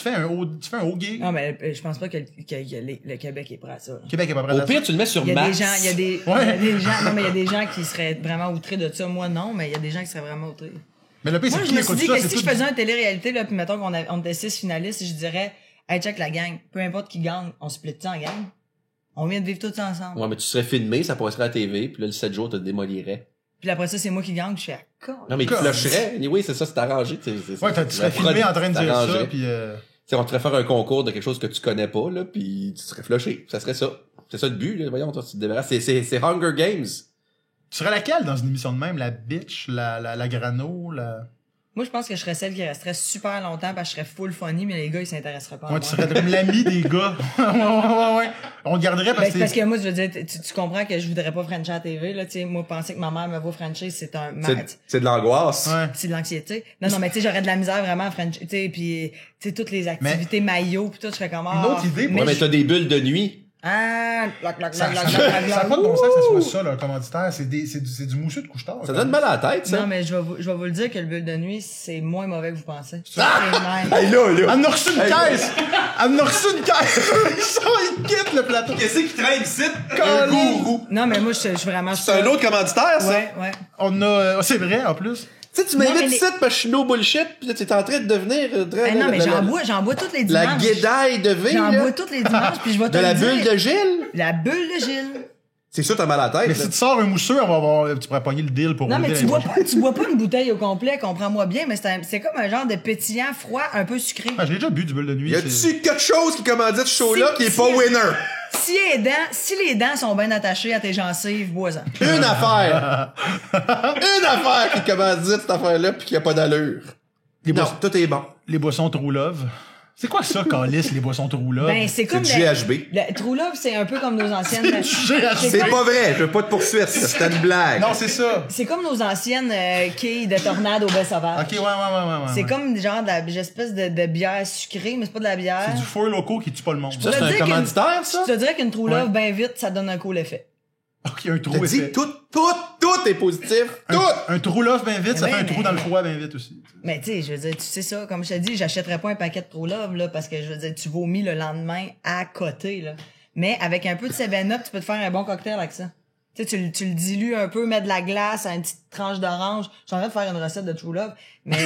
fais un haut gay. Non, mais je pense pas que le Québec est prêt à ça. là. Québec est pas prêt Au à pire, ça. tu le mets sur Il y a des Max. gens, il y a des gens, non, mais il y a des gens qui seraient vraiment outrés de ça. Moi, non, mais il y a des gens qui seraient vraiment outrés. Mais le pire, Moi, c'est je qui me suis écoute dit ça, que c'est si tout... je faisais un télé-réalité, là, puis mettons on était 6 finalistes, je dirais, hey, check la gang. Peu importe qui gagne, on split ça en gang. On vient de vivre tous ensemble. Ouais, mais tu serais filmé, ça passerait à la TV, puis là, le 7 jours, te démolirais. Puis après ça, c'est moi qui gagne, je suis à con. Non, mais tu Comme- flusherais. Anyway, c'est ça, c'est arrangé. Ouais, tu serais filmé en train de dire ça, puis... On te ferait faire un concours de quelque chose que tu connais pas, là, puis tu serais flushé. Ça serait ça. C'est ça le but, là. Voyons, toi, tu te débarrasses. C'est Hunger Games. Tu serais laquelle dans une émission de même? La bitch, la grano, la... Moi, je pense que je serais celle qui resterait super longtemps parce que je serais full funny, mais les gars, ils s'intéresseraient pas à Ouais, moi. tu serais comme l'ami des gars. ouais. On garderait parce Ben, que... parce que moi, je veux dire, tu comprends que je voudrais pas Frencher à la TV, là, tu sais. Moi, penser que ma mère me voit Frencher, c'est un match. C'est de l'angoisse. Ouais. C'est de l'anxiété. Non, mais tu sais, j'aurais de la misère vraiment à Frencher, tu sais, puis tu sais, toutes les activités maillot pis tout, je serais comme, Une autre idée, Ouais, mais t'as des bulles de nuit. Ah, clac, clac, Ça clac, n'a clac, clac, clac. pas de bon sens que ça soit ça, là, un commanditaire. C'est du mousseux de couche-tard. Ça donne mal à la tête, ça. Non, mais je vais vous le dire que le bulle de nuit, c'est moins mauvais que vous pensez. Ah! C'est même. Hey, là. Elle en a reçu une caisse! Elle en a reçu une caisse! Ils quittent le plateau! Qu'est-ce qui traîne ici? Un gourou. Non, mais moi, je suis vraiment... C'est un autre commanditaire, ça? Ouais. On a... c'est vrai, en plus. Tu sais, tu Non, m'invites mais les- ici parce que je suis no bullshit, pis là, t'es en train de devenir... Non, mais j'en bois tous les dimanches. La guédaille de vie, J'en là. bois tous les dimanches, puis je vais te De la le bulle dire. de Gilles. La bulle de Gilles. C'est sûr, t'as mal à la tête. Mais là. si tu sors un mousseux, on va avoir... Tu pourrais pogner le deal pour Non, rouler mais l'année prochaine. tu bois pas une bouteille au complet, comprends-moi bien, mais c'est comme un genre de pétillant froid, un peu sucré. Ah, je l'ai déjà bu du bulle de nuit. Y c'est- a-tu quelque chose qui commandite ce show-là Si- qui est pas si- winner? Si les dents sont bien attachées à tes gencives, bois-en. Une affaire. Une affaire qui commandite cette affaire-là pis qui a pas d'allure. Les Non, boissons- tout est bon. Les boissons True Love. C'est quoi ça, Calice, les boissons True Love? Ben, c'est comme du GHB. Le True Love, c'est un peu comme nos anciennes. C'est pas vrai, je veux pas de poursuite, c'était une blague. Non, c'est ça. C'est comme nos anciennes quilles de tornade au baie sauvage. Ok, ouais. C'est comme genre de la espèce de bière sucrée, mais c'est pas de la bière. C'est du four loco qui tue pas le monde. Ça, c'est te un dire qu'une- commanditaire, ça? Je te dirais qu'une True Love, Ouais. ben vite, ça donne un cool effet. Ok, un trou T'as dit effet. tout est positif. Tout! Un trou love bien vite, ça Ouais, fait un trou mais- dans le froid bien vite aussi. Mais tu sais, je veux dire, tu sais ça, comme je te dis, j'achèterais pas un paquet de True Love, là, parce que je veux dire, tu vomis le lendemain à côté, là. Mais avec un peu de 7-Up, tu peux te faire un bon cocktail avec ça. Tu sais, tu le dilues un peu, mets de la glace, une petite tranche d'orange. Je suis en train de faire une recette de True Love, mais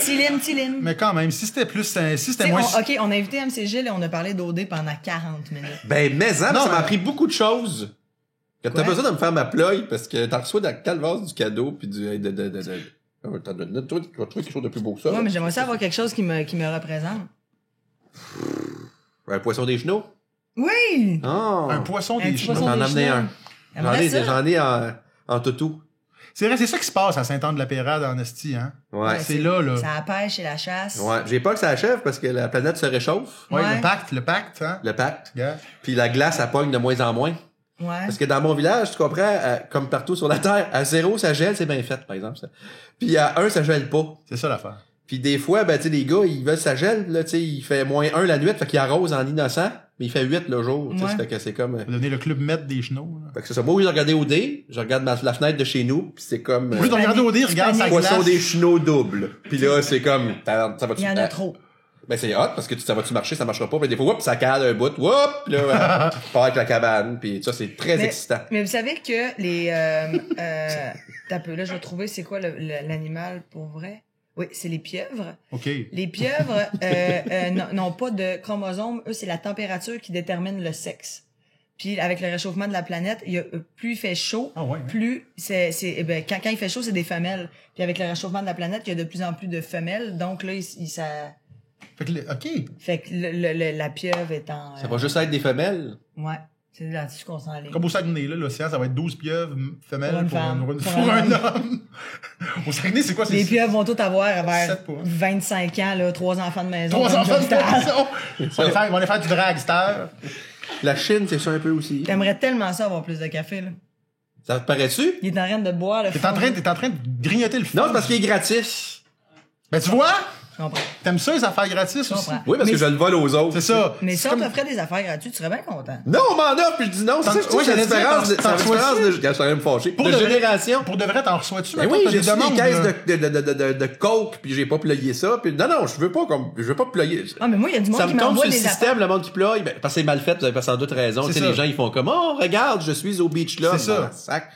Tilim. Mais quand même, si c'était plus, si c'était T'sais, moins... OK, on a invité MC Gilles et on a parlé d'OD pendant 40 minutes. Ben, mais hein, Non, ça m'a mais- appris beaucoup de choses. Que t'as Quoi? besoin de me faire ma ploie parce que t'en reçois dans le calvasse du cadeau pis du, t'as donné, toi, tu vas trouver quelque chose de plus beau que ça. Ouais, là. mais j'aimerais ça avoir quelque chose qui me représente. Un poisson des genoux? Oui! Oh! Un poisson Un des petit cheveux. poisson J'en des ai amené chenilles. un. J'aimerais ça. J'en ai en toutou. C'est vrai, c'est ça qui se passe à Saint-Anne-de-la-Pérade en Esti, hein? Ouais. c'est là. C'est la pêche et la chasse. Ouais. J'ai peur que ça achève parce que la planète se réchauffe. Ouais, Ouais. le pacte, hein? Le pacte. Gars. Puis la glace, elle pogne de moins en moins. Ouais. Parce que dans mon village, tu comprends, comme partout sur la Terre, à 0, ça gèle, c'est bien fait, par exemple. Ça. Puis à 1, ça gèle pas. C'est ça l'affaire. Puis des fois, ben, tu sais, les gars, ils veulent ça gèle, là, tu sais, il fait -1 la nuit, fait qu'il arrose en innocent, mais il fait 8 le jour, tu sais, Ouais. fait que c'est comme... Ça va devenir le club maître des chenaux. Là. Fait que c'est ça. Moi, oui, j'ai regardé au dé, je regarde la fenêtre de chez nous, puis c'est comme... Au lieu de regarder au dé, regarde sa poisson glace. des chenaux doubles. Puis là, c'est comme... Ça va-tu... Il y en a trop. Ben, c'est hot, parce que ça va-tu marcher, ça marchera pas. Mais des fois, whoop, ça cale un bout, whoop, puis là, part avec la cabane, puis ça, c'est très excitant. Mais vous savez que les... t'as peu, là, je vais trouver c'est quoi l'animal pour vrai. Oui, c'est les pieuvres. OK. Les pieuvres n'ont pas de chromosomes. Eux, c'est la température qui détermine le sexe. Puis avec le réchauffement de la planète, plus il fait chaud, Ah ouais, hein. plus quand il fait chaud, c'est des femelles. Puis avec le réchauffement de la planète, il y a de plus en plus de femelles. Donc là, ça Fait que, OK. fait que la pieuvre est en... Ça va juste être des femelles. Ouais, c'est là-dessus qu'on s'en allait. Comme au Saguenay, là, l'océan, ça va être 12 pieuvres femelles Pour une femme. pour Pour un un homme. Au Saguenay, c'est quoi? Les pieuvres vont toutes avoir vers 7 pour un. 25 ans, là, 3 enfants de maison. 3 comme enfants de Joe Star. maison. Ils vont aller faire du dragster. La Chine, c'est ça un peu aussi. T'aimerais tellement ça avoir plus de café, là. Ça te paraît-tu? Il est en train de boire le T'es fond. en train de grignoter le fond. Non, c'est parce qu'il est gratis. Ben, tu vois? Je comprends. T'aimes ça, les affaires gratis Je aussi? comprends. Oui, parce Mais que je le vole aux autres. C'est ça. Mais si C'est on comme- t'offrait des affaires gratuites, tu serais bien content. Non, on m'en offre, puis je dis non. C'est ça que je Oui, dis, c'est la j'allais dire, différence de, t'en c'est la différence reçois-tu? de, je suis même fâché. Pour De de vrai- génération. Pour de vrai, t'en reçois-tu? Ben mettons, oui, t'as j'ai des reçu demandes, des caisses là. de coke, puis j'ai pas ployé ça, puis non, je veux pas ployer. Ah, mais moi, il y a du monde Ça qui me tombe m'envoie sur le des système, affaires. le monde qui ploie, ben, parce que c'est mal fait, vous avez sans doute raison. C'est Tu sais, ça. les gens, ils font comme, oh, regarde, je suis au beach club. C'est ça. Dans le sac.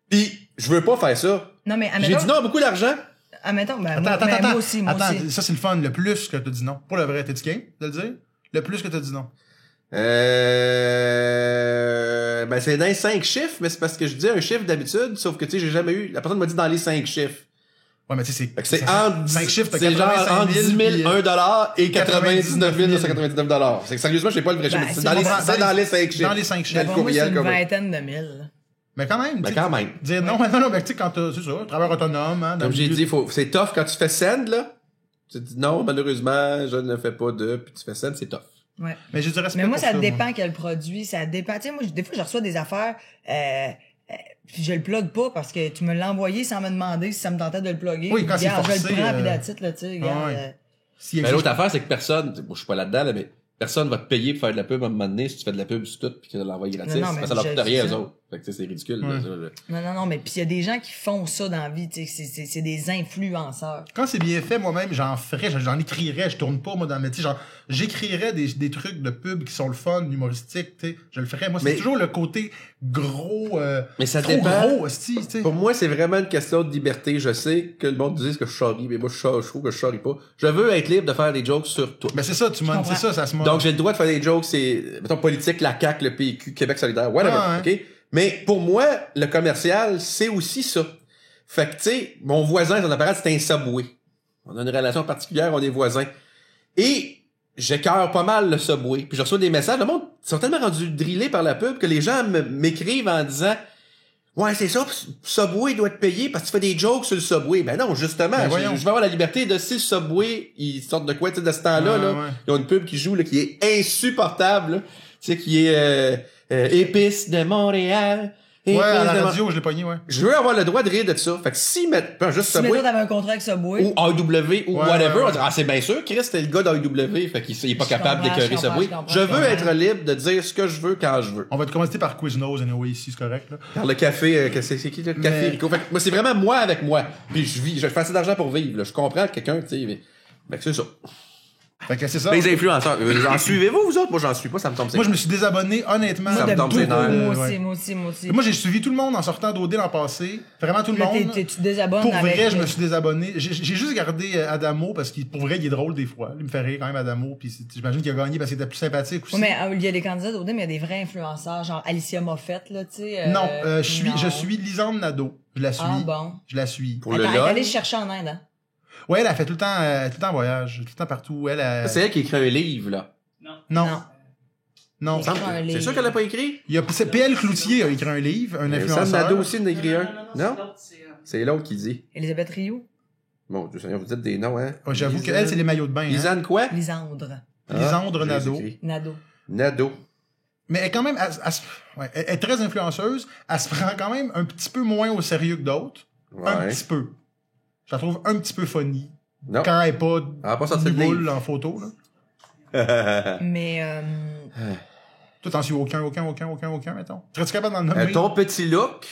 Puis, je veux pas faire ça. Non, mais J'ai dit non à beaucoup d'argent. Admettons, ben, Attends, moi aussi, moi Attends, aussi. ça, c'est le fun. Le plus que t'as dit non. Pour le vrai, t'es-tu game de le dire? Le plus que t'as dit non. Ben, c'est dans les 5 chiffres, mais c'est parce que je dis un chiffre d'habitude, sauf que, tu sais, j'ai jamais eu, la personne m'a dit dans les 5 chiffres. Ouais, mais tu sais, Fait que c'est entre 5 chiffres, t'as c'est genre 85 entre 10 000, puis, 1$ et 99 000. 999 $. C'est que sérieusement, je sais pas le vrai chiffre. Ben, mais c'est c'est dans les 5 chiffres. Dans les 5 chiffres. Dans le Pour moi, c'est courriel, une comme- vingtaine de mille. Mais quand même. Ben, tu sais, quand même. Dire non, mais non, mais tu sais, quand t'as, c'est ça, travailleur autonome, hein. dans Comme le j'ai milieu- dit, c'est tough quand tu fais send, là. Tu dis non, malheureusement, je ne fais pas de, puis tu fais send, c'est tough. Ouais. Mais j'ai du respect Mais moi, pour ça dépend quel produit, ça dépend. Tu sais, moi, des fois, je reçois des affaires, puis je le plug pas parce que tu me l'as envoyé sans me demander si ça me tentait de le plugger. Oui, quand c'est Regarde, je forcé, le prends, puis that's it, là, tu sais, regarde. Ah ouais. S'il Mais existe- l'autre affaire, c'est que personne, moi, je suis pas là-dedans, là, mais personne va te payer pour faire de la pub à un moment donné si tu fais de la pub sur tout puis que tu l'envoies gratis. Non, non, mais ça leur coûte je- rien, c'est eux ça. autres. Fait que, tu sais, c'est ridicule, Ouais. là, ça, là. Non, mais puis il y a des gens qui font ça dans la vie, tu sais, c'est des influenceurs. Quand c'est bien fait, moi-même, j'en ferais, j'en écrirais, je tourne pas, moi, dans le métier, genre, j'écrirais des trucs de pub qui sont le fun, humoristiques, tu sais, je le ferais. Moi, c'est Mais- toujours le côté gros, Mais ça trop dépend. gros, hostie, tu sais. Pour moi, c'est vraiment une question de liberté. Je sais que le monde dit que je charrie, mais moi, je trouve que je charrie pas. Je veux être libre de faire des jokes sur tout. Mais c'est ça, tu m'as comprends. c'est ça se m'a... Donc, j'ai le droit de faire des jokes, c'est, mettons, politique, la CAQ, le PQ, Québec solidaire, whatever, Ah, ouais. OK? Mais pour moi, le commercial, c'est aussi ça. Fait que, tu sais, mon voisin, son appareil, c'est un Subway. On a une relation particulière, on est voisins. Et j'écœure pas mal le Subway. Puis je reçois des messages, le monde, ils sont tellement rendus drillés par la pub que les gens m'écrivent en disant « Ouais, c'est ça, Subway doit te payer parce que tu fais des jokes sur le Subway. » Ben non, justement, Ben je voyons. vais avoir la liberté de, si le Subway, ils sortent de quoi, tu sais, de ce temps-là, Ouais, là, ouais. ils ont une pub qui joue, là, qui est insupportable, là. Tu sais, qui est Épices de Montréal. Ouais, Épices à de la Mon- radio, je l'ai pogné, ouais. Je veux avoir le droit de rire de ça. Fait que si pas juste Si mais Subway toi, t'avais un contrat avec Subway, ou AEW ou Ouais, whatever, ouais, on ouais. dit, ah, c'est bien sûr, Chris, c'était le gars d'AEW, fait qu'il est pas Je capable comprends, d'écœurer je comprends, Subway. je comprends, Je je veux comprends. être libre de dire ce que je veux quand je veux. On va être commencé par Quiznos, anyway, ici, c'est correct, là. Car le café, c'est qui le café, Mais- Rico? Fait que moi, c'est vraiment moi avec moi. Puis je fais assez d'argent pour vivre, là. Je comprends que quelqu'un, tu sais, mais c'est ça. Fait que c'est ça. Les influenceurs, en suivez-vous, vous autres? Moi, j'en suis pas, ça me tombe Moi, je me suis désabonné, honnêtement. Ça me de tombe ses beaucoup, nerfs. moi Ouais. aussi. Moi, j'ai suivi tout le monde en sortant d'OD l'an passé. Vraiment tout le Là, monde. tu te désabonnes Pour avec... vrai, je me suis désabonné. J'ai juste gardé Adamo parce qu'il, pour vrai, il est drôle des fois. Il me fait rire quand même, Adamo. Puis j'imagine qu'il a gagné parce qu'il était plus sympathique aussi. Ouais, mais il y a des candidats d'OD, mais il y a des vrais influenceurs, genre Alicia Moffett, là, tu sais. Non, non. je suis Lisande Nadeau. Je la suis. Ah bon. Je la suis. Pour Attends, le elle est LOL. allée chercher en Inde, hein? Ouais, elle a fait tout le temps en voyage. Tout le temps partout. C'est elle qui écrit un livre, là. Non. Non. Écrit un livre. C'est sûr qu'elle a pas écrit? Il y a, c'est PL Cloutier a écrit un livre, un Sam influenceur. Nadeau aussi en a écrit un. Non? Non? C'est l'autre qui dit. Elisabeth Rioux. Bon, Dieu Seigneur, vous dites des noms, hein? Ouais, j'avoue qu'elle, c'est les maillots de bain. Hein. Lisanne quoi? Lisandre. Lisandre Ah, je les Nadeau. écris. Nado. Nado. Mais elle est quand même, elle est très influenceuse. Elle se prend quand même un petit peu moins au sérieux que d'autres. Ouais. Un petit peu. Je la trouve un petit peu funny. Non. Quand elle est pas, sorti de boule livre. en photo, là. Mais, Toi, t'en suis aucun, mettons. Serais-tu capable d'en nommer? Ton petit look,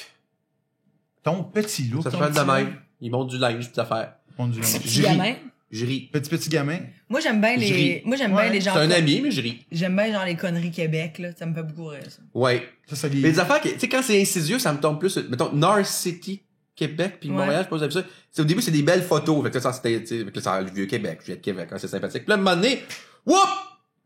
Ton petit look. ça se ton fait de petit même. look. Ils montent du linge, toute affaire. Mon Dieu. petit gamin. Je ris. Petit gamin. Moi, j'aime bien Je ris. les gens. C'est un ami, mais je ris. J'aime bien, genre, les conneries Québec, là. Ça me fait beaucoup rire, ça. Ouais. Ça Mais des affaires, tu sais, quand c'est insidieux, ça me tombe plus. Mettons, North City, Québec, puis Ouais. Montréal, je sais pas si vous avez vu ça. Au début, c'est des belles photos. Fait que ça, c'était, tu sais, fait que ça, le vieux Québec, je viens de Québec, hein, c'est sympathique. Puis là, à un moment donné, whoop!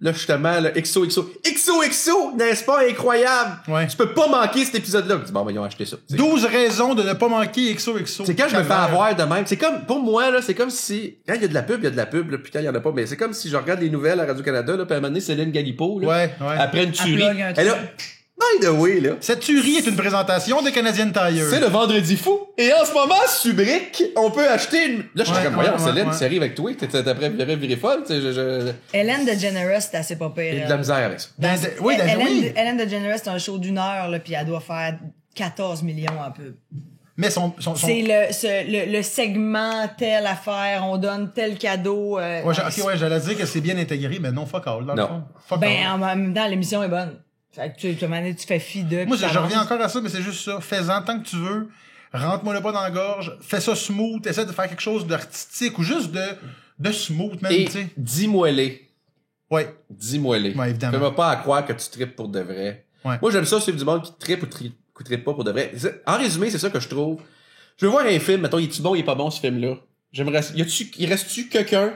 Là, justement, là, XOXO, n'est-ce pas incroyable? Ouais. Tu peux pas manquer cet épisode-là. Je dis, bon, ben, ils ont acheté ça. T'sais. 12 raisons de ne pas manquer XOXO. C'est quand je me fais Calvaire. avoir de même. C'est comme, pour moi, là, c'est comme si, quand il y a de la pub, il y a de la pub, là, puis quand il y en a pas, mais c'est comme si je regarde les nouvelles à Radio-Canada, là, puis à un moment donné, Céline Galipo, là, Ouais. après une tuerie. plug un Elle a, truc. by the way, là, Cette tuerie est une présentation de Canadian Tire. c'est le vendredi fou. Et en ce moment, Subric, on peut acheter une... Là, je suis Ouais, comme, voyons, ouais, Céline, ouais. tu arrives avec toi, t'es après viré folle, tu sais, Ellen DeGeneres, c'est assez pas pire. j'ai de la misère avec ça. Oui, oui. Ellen DeGeneres, c'est un show d'1 heure, là, puis elle doit faire 14 millions en pub. Mais son... C'est le segment telle affaire, on donne tel cadeau. Ouais, j'allais dire que c'est bien intégré, mais non, fuck all, dans le Non. fond. Fuck Ben, all. en même temps, l'émission est bonne. Fait que tu fais fi de. Moi, puis je ça reviens avance. encore à ça, mais c'est juste ça. Fais-en tant que tu veux. Rentre-moi le pas dans la gorge. Fais ça smooth. Essaie de faire quelque chose d'artistique ou juste de smooth, même, Et tu sais. dis-moi-les. Ouais. Dis-moi-les. Ouais, évidemment. Fais-moi pas à croire que tu tripes pour de vrai. Ouais. Moi, j'aime ça, suivre du monde qui trippe ou qui trippe pas pour de vrai. En résumé, c'est ça que je trouve. Je veux voir un film, mettons, il est-tu bon, il est pas bon, ce film-là? Il reste-tu quelqu'un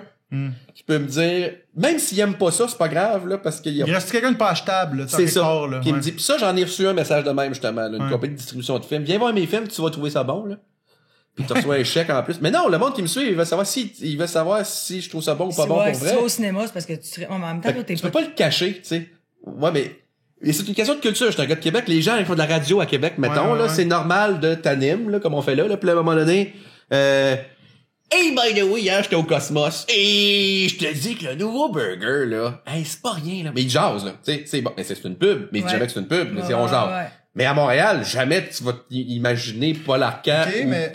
qui peut me dire, même s'il aime pas ça, c'est pas grave, là, parce qu'il y a... Il reste quelqu'un de pas achetable, là, tu sais, C'est quelque ça. part, là. Qui me Ouais. dit, pis ça, j'en ai reçu un message de même, justement, là, une Ouais. compagnie de distribution de films. Viens voir mes films, tu vas trouver ça bon, là. Puis tu reçois un chèque en plus. Mais non, le monde qui me suit, il veut savoir si je trouve ça bon ou pas Si, bon ouais, pour si vrai. tu vas au cinéma, c'est parce que tu en même temps, Fait toi, que t'es tu peux pas le cacher, tu sais. Ouais, mais et c'est une question de culture. Je suis un gars de Québec. Les gens, ils font de la radio à Québec, mettons, Ouais, là, ouais. c'est normal de t'animer, là, comme on fait là. Puis là, à un moment donné, hey, by the way, hier, j'étais au Cosmos. Et je te dis que le nouveau burger, là, hey, c'est pas rien, là. Mais il jase, là. Tu sais, c'est bon. Mais c'est une pub. Mais il dit Ouais. jamais que c'est une pub. Mais Ouais, c'est on ouais, jase. ouais. Mais à Montréal, jamais tu vas imaginer Paul Arcand Ok, ou mais-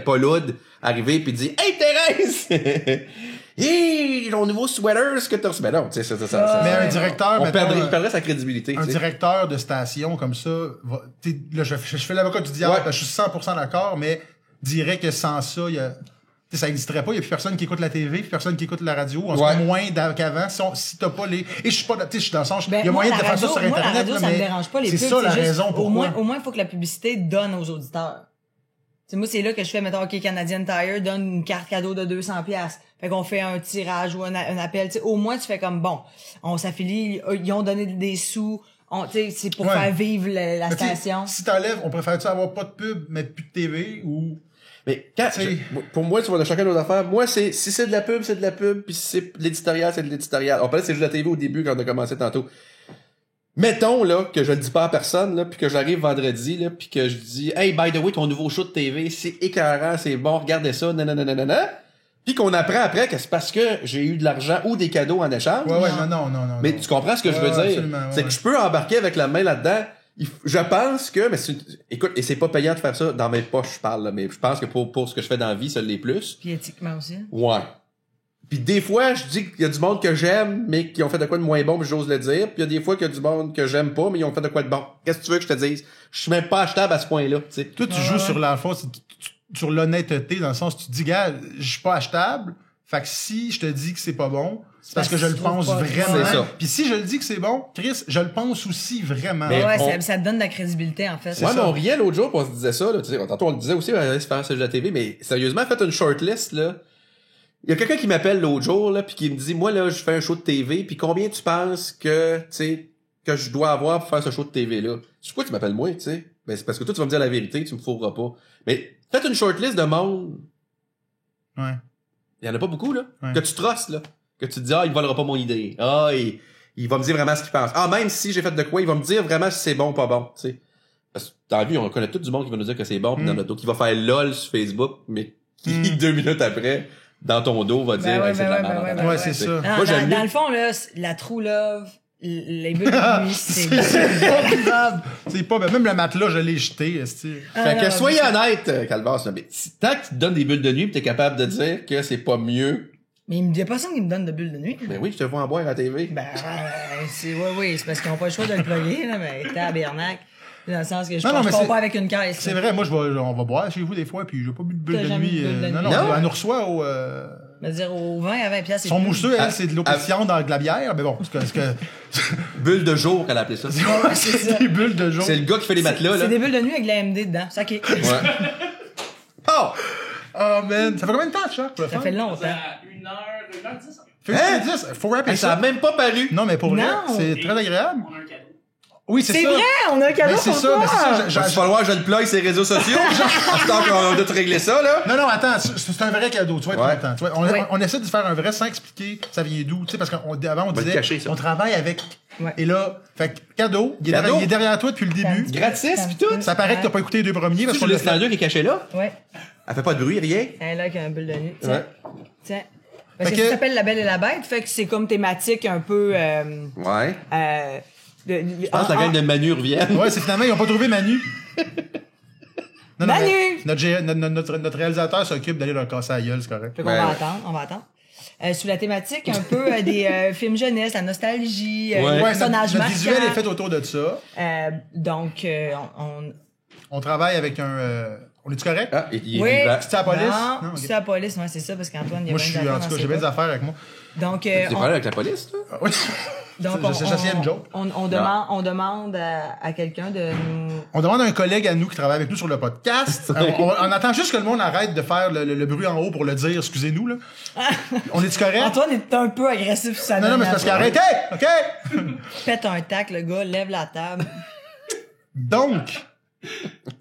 Paul Oud arriver pis dire, hey, Thérèse! Hey, ton nouveau sweater, ce que t'as reçu. Ben non, tu sais, ça. Mais un directeur, On mettons, il perdrait sa crédibilité. un tu sais. directeur de station comme ça, là, je fais l'avocat du diable, Ouais. je suis 100% d'accord, mais dirais que sans ça, il y a, ça existerait pas, il y a plus personne qui écoute la TV, plus personne qui écoute la radio, en Ouais. tout cas moins qu'avant, si t'as pas les, et je suis pas, je suis dans le sens, Ben, il y a moi, moyen de la faire ça radio, sur moi, la Internet, radio, là, ça me mais dérange pas les c'est pubs. ça la juste, raison pourquoi. Au moins, il faut que la publicité donne aux auditeurs. T'sais, moi, c'est là que je fais, mettons, OK, Canadian Tire donne une carte cadeau de 200$. Fait qu'on fait un tirage ou un appel. T'sais, au moins, tu fais comme, bon, on s'affilie, ils ont donné des sous, c'est pour Ouais. faire vivre la Mais tu sais, station. si t'enlèves, on préfère-tu avoir pas de pub, mais plus de TV, ou... Mais quand, T'sais- pour moi, tu vois, de chacun nos affaires. Moi, si c'est de la pub, c'est de la pub, puis si c'est de l'éditorial, c'est de l'éditorial. On parlait c'est juste de la TV au début quand on a commencé tantôt. Mettons, là, que je le dis pas à personne, là, puis que j'arrive vendredi, là, puis que je dis, hey, by the way, ton nouveau show de TV, c'est écœurant, c'est bon, regardez ça, nanana. Puis qu'on apprend après que c'est parce que j'ai eu de l'argent ou des cadeaux en échange. Ouais, non. Mais non. tu comprends ce que je veux Ouais, dire? absolument, ouais, C'est que je peux embarquer avec la main là-dedans. Je pense que, mais écoute, et c'est pas payant de faire ça dans mes poches, je parle, là, mais je pense que pour ce que je fais dans la vie, ça l'est plus. Puis éthiquement aussi. Ouais. Puis des fois, je dis qu'il y a du monde que j'aime, mais qui ont fait de quoi de moins bon, puis j'ose le dire. Puis il y a des fois qu'il y a du monde que j'aime pas, mais ils ont fait de quoi de bon. Qu'est-ce que tu veux que je te dise? Je suis même pas achetable à ce point-là, tu sais. Toi, tu Ouais, joues ouais. sur la force, sur l'honnêteté, dans le sens où tu te dis, gars, je suis pas achetable. Fait que si je te dis que c'est pas bon, c'est parce que je le tu trouves pense pas. vraiment. C'est ça. Puis si je le dis que c'est bon, Chris, je le pense aussi vraiment. Mais- Ouais, on- ça te donne de la crédibilité, en fait. C'est Ouais, ça. mais on riait l'autre jour, pis on se disait ça, là. Tu sais, tantôt on le disait aussi, on allait se faire sur la TV, mais sérieusement, faites une shortlist, là. Il y a quelqu'un qui m'appelle l'autre jour, là, puis qui me dit, moi, là, je fais un show de TV, puis combien tu penses que, tu sais, que je dois avoir pour faire ce show de TV-là? C'est pourquoi tu m'appelles moi, tu sais? Ben, c'est parce que toi, tu vas me dire la vérité, tu me fourreras pas. Mais, faites une shortlist de monde. Ouais. Il y en a pas beaucoup, là. Ouais. Que tu trustes, là. Que tu te dis, ah, il volera pas mon idée. Ah, il va me dire vraiment ce qu'il pense. Ah, même si j'ai fait de quoi, il va me dire vraiment si c'est bon ou pas bon, tu sais. Parce que dans la vie, on connaît tout du monde qui va nous dire que c'est bon, puis dans notre dos, qui va faire LOL sur Facebook, mais qui, 2 minutes après, dans ton dos, va dire, ouais, hey, c'est de la ben merde. ouais, en ben tabarnak, ouais, tu sais. c'est ça. Non, Moi, j'aime dans mieux. le fond, là, la True Love, Les bulles de nuit, c'est... pas vivable. C'est pas, même le matelas, je l'ai jeté, esti. Fait que soyez honnête, Calvas, là, mais tant que tu te donnes des bulles de nuit pis t'es capable de dire que c'est pas mieux. Mais il y a personne qui me donne de bulles de nuit. Ben oui, je te vois en boire à la TV. Ben, oui, c'est parce qu'ils ont pas le choix de le plugger, là, mais tabernacle. Dans le sens que je Non, non, mais pars c'est- pas avec une caisse. C'est là. vrai, moi, on va boire chez vous des fois, puis j'ai pas bu de bulles T'as de jamais nuit. bu de bulles de Non, nuit? non, Non? elle nous reçoit au... Je veux dire, au 20 à 20 piastres, c'est Son plus. mousseux, elle, c'est de l'eau pétillante dans de la bière, mais bon, c'est que Bulle de jour, qu'elle appelait ça. Ouais, c'est ça. des bulles de jour. C'est le gars qui fait les matelas, là. C'est des bulles de nuit avec de la MD dedans. Ça, ok. Ouais. Oh! Oh, man. Ça fait combien de temps, Chuck, pour le Ça faire? fait longtemps. À 1h10. Fait Hein? 10. Faut rappeler Ça a ça. même pas paru. Non, mais pour vrai, Non. c'est très agréable. On a un cadeau. Oui, c'est ça. C'est vrai, on a un cadeau Mais c'est pour ça, toi. mais c'est ça. Il va falloir que je le plug sur les réseaux sociaux. Tant qu'on doit te régler ça, là. Non, non, attends, c'est un vrai cadeau, tu vois, Ouais. content. Tu vois, on essaie de faire un vrai sans expliquer ça vient d'où, tu sais, parce qu'avant on va le disait, cacher, ça. on travaille avec, Ouais. et là, fait que cadeau, Cadeau. il est derrière toi depuis le début. Gratis, pis tout. Ça paraît que t'as pas écouté les deux premiers, parce Tu qu'on le l'a fait. Slender qui est caché là. Ouais. Elle fait pas de bruit, rien. Elle est là avec un bulle de nuit. Tiens. Ouais. Tiens. Parce Fait que que- ça s'appelle La Belle et la Bête, fait que c'est comme thématique un peu. Ouais. Je Je pense que la gang de Manu revient. Ouais, c'est finalement, ils ont pas trouvé Manu. Non, Manu! mais notre réalisateur s'occupe d'aller leur casser la gueule, c'est correct. Fait qu'on Ouais. va attendre, on va attendre. Sous la thématique un peu des films jeunesse, la nostalgie, Ouais. les Ouais, personnages notre visuel est marquants. fait autour de ça. Donc, On travaille avec un... on est-tu correct? Ah, il oui. est vivant. C'est à la police? Non, Non, ok. c'est à la police, ouais, c'est ça, parce qu'Antoine, il y a Moi, je bien suis, des en affaires tout dans cas, j'ai ses bien des poches. affaires avec moi. Donc, T'es pas là avec la police, toi? Ah, oui. donc J'essayais une joke. on demande à quelqu'un de nous... On demande à un collègue à nous qui travaille avec nous sur le podcast. On attend juste que le monde arrête de faire le bruit en haut pour le dire, excusez-nous, là. On est-tu correct? Antoine est un peu agressif sur sa Non, non, mais c'est parce qu'arrêtez! OK? Pète un tac, le gars, lève la table. Donc,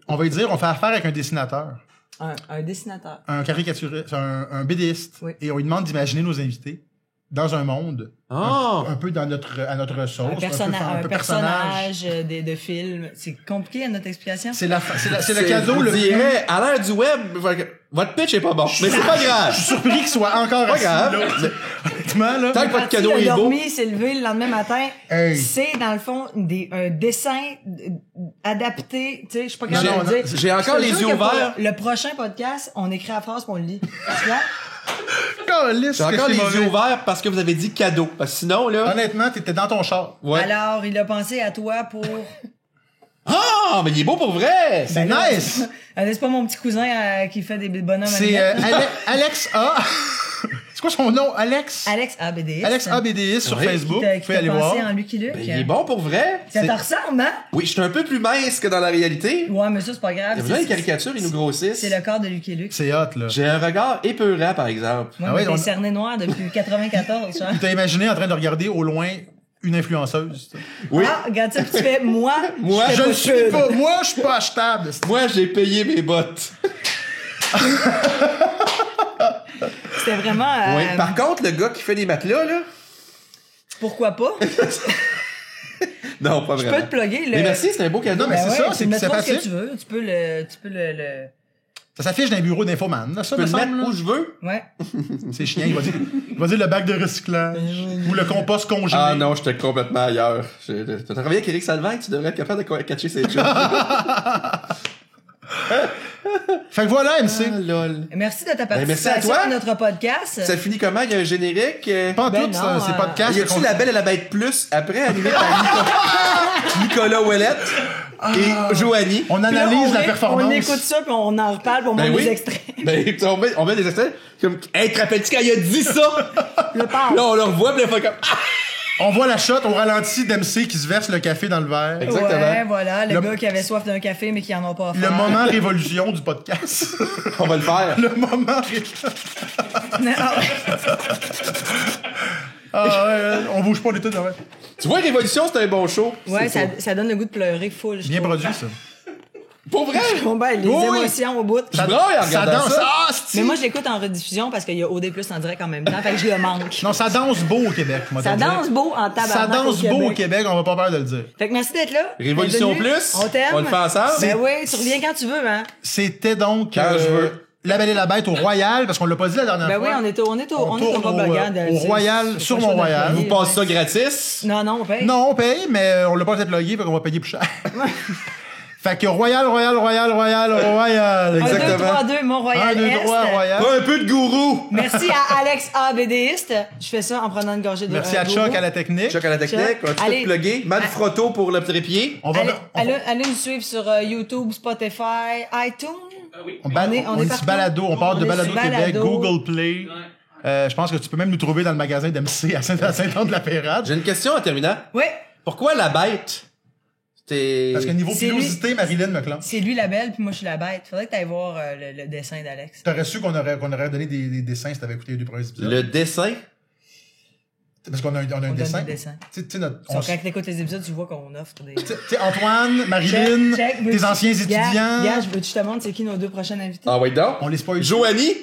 on va lui dire, on fait affaire avec un dessinateur, Un dessinateur. un caricaturiste, un BDiste. Oui. Et on lui demande d'imaginer nos invités dans un monde. Oh! Un peu à notre sauce. Un peu personnage de film. C'est compliqué à notre explication? C'est le cadeau Je le vous plus... dirais, à l'ère du web, votre pitch est pas bon. Mais c'est pas grave. Je suis surpris qu'il soit encore Pas assis grave. là. Honnêtement, là. Tant que votre cadeau Il est a beau. dormi, il s'est levé le lendemain matin. Hey. C'est, dans le fond, un dessin adapté. Tu sais, je sais pas comment Non, je non, vais le dire. j'ai encore Je te les jure yeux que pour ouverts. Le prochain podcast, on écrit la phrase puis on le lit. Tu vois? Calisse, J'ai que encore c'est les mauvais. yeux ouverts parce que vous avez dit cadeau. Parce que sinon, là. Honnêtement, t'étais dans ton char. Ouais. Alors, il a pensé à toi pour... Ah, mais il est beau pour vrai! C'est Ben là, nice! C'est pas mon petit cousin qui fait des bonhommes à C'est lunettes. Alex A. C'est quoi son nom? Alex ABDS. Alex ABDS sur Oui. Facebook. Vous Qui pouvez t'a aller voir. pensé en Lucky Luke. Ben, il est bon pour vrai. Ça C'est- te ressemble, hein? Oui, je suis un peu plus mince que dans la réalité. Ouais, mais ça, c'est pas grave. Et vous les caricatures, ils nous grossissent. C'est le corps de Lucky Luke. C'est hot, là. J'ai un regard épeurant, par exemple. Moi, Ah ouais, t'es on- cerné noir depuis 94, genre. Tu t'as imaginé en train de regarder au loin une influenceuse. Oui. Ah, regarde ça, puis tu fais, moi, Moi, fais Je pas ne de suis pub. pas. Moi, je suis pas achetable. Moi, j'ai payé mes bottes. C'était vraiment... Oui. Par contre, le gars qui fait des matelas, là. Pourquoi pas? Non, pas Je vraiment. peux te plugger. Mais merci, c'est un beau cadeau. Non, mais Ben c'est ouais, ça, tu c'est le mettras ce que sympathique. tu veux. Tu peux le... Ça s'affiche dans les bureaux d'infoman. Là, ça, Je peux me le semble. mettre là. où je veux. Ouais. C'est chiant. Il va dire le bac de recyclage. Ou le compost congelé. Ah non, j'étais complètement ailleurs. T'as travaillé avec Eric Salvain, tu devrais être capable de catcher ces choses. Fait que voilà, MC. Ah, lol. Merci de ta Ben, merci à participation toi. à notre podcast. Ça finit comment? Il y a un générique. Pas en Ben tout, non, c'est podcast. Y a-tu La Belle et la Bête Plus après, animé par Nicolas Ouellette et Joanie? On Puis là, analyse la on performance. écoute ça, puis on en reparle, puis on Ben met oui. des extraits. Ben, on met des extraits. Comme, hey, te rappelles-tu quand il a dit ça? Le parle. Là, on le revoit, puis là, il fait comme, ah! On voit la shot au ralenti d'MC qui se verse le café dans le verre. Exactement. Ouais, voilà, le Le- gars qui avait soif d'un café, mais qui en a pas Le faim. moment révolution du podcast. On va le faire. Le moment Ah ouais. Ah ouais, on bouge pas, on est tous ouais. Tu vois, Révolution, c'est un bon show. Ouais, C'est ça donne le goût de pleurer full. je Bien trouve. produit, ça. Pour vrai? Bon, ben, les Oui, oui. émotions au bout. Je braille en Ça regardant danse. ça. Ah, c'est-tu? Mais moi, je l'écoute en rediffusion parce qu'il y a OD+ en direct en même temps, fait que je le manque. Non, ça danse beau au Québec, moi, Ça te dire. danse beau en tabarnak Ça danse au beau au Québec. Québec, on va pas peur de le dire. Fait que merci d'être là. Révolution D'être venu. Plus. On t'aime. On le fait ensemble. Ben oui, tu reviens quand tu veux, hein. C'était donc Quand je veux. La Belle et la Bête au Royal, parce qu'on l'a pas dit la dernière Ben fois. oui, on est au tourne Boblogad. au Royal, sur mon Royal. Vous passez ça gratis? Non, on paye. Non, on paye, mais on l'a pas fait loguer, fait qu'on va payer plus cher. Fait que Royal. 1, 2, Exactement. 3, 2, Mont-Royal 1, 2, Est. 3, Royal. Pas un peu de gourou! Merci à Alex A, BDiste. Je fais ça en prenant une gorgée de Merci à gourou. Chuck à la technique. Choc à la technique, Chuck. on va Allez. tout plugger. Manfrotto pour le trépied. On va, Allez nous suivre sur YouTube, Spotify, iTunes. Oui. on on est est sur partout. Balado, on parle On de est Balado sur Québec, Balado. Google Play. Je pense que tu peux même nous trouver dans le magasin d'MC à Saint-Anne-de-la-Pérade. J'ai une question en terminant. Oui, Pourquoi la bête? C'était... Parce que niveau C'est pilosité, Marilyn me clame. c'est lui la belle, puis moi je suis la bête. Faudrait que t'ailles voir le dessin d'Alex. T'aurais su qu'on aurait donné des dessins si t'avais écouté les 2 premiers épisodes. Le dessin? Parce qu'on a un On donne dessin. des dessins. Tu sais, notre... Quand t'écoutes les épisodes, tu vois qu'on offre des... Tu sais, Antoine, Marilyn, Check, tes anciens étudiants. Gars, je veux que je te montre c'est qui nos 2 prochains invités. Ah oui, donc? On les spoil. Joanie?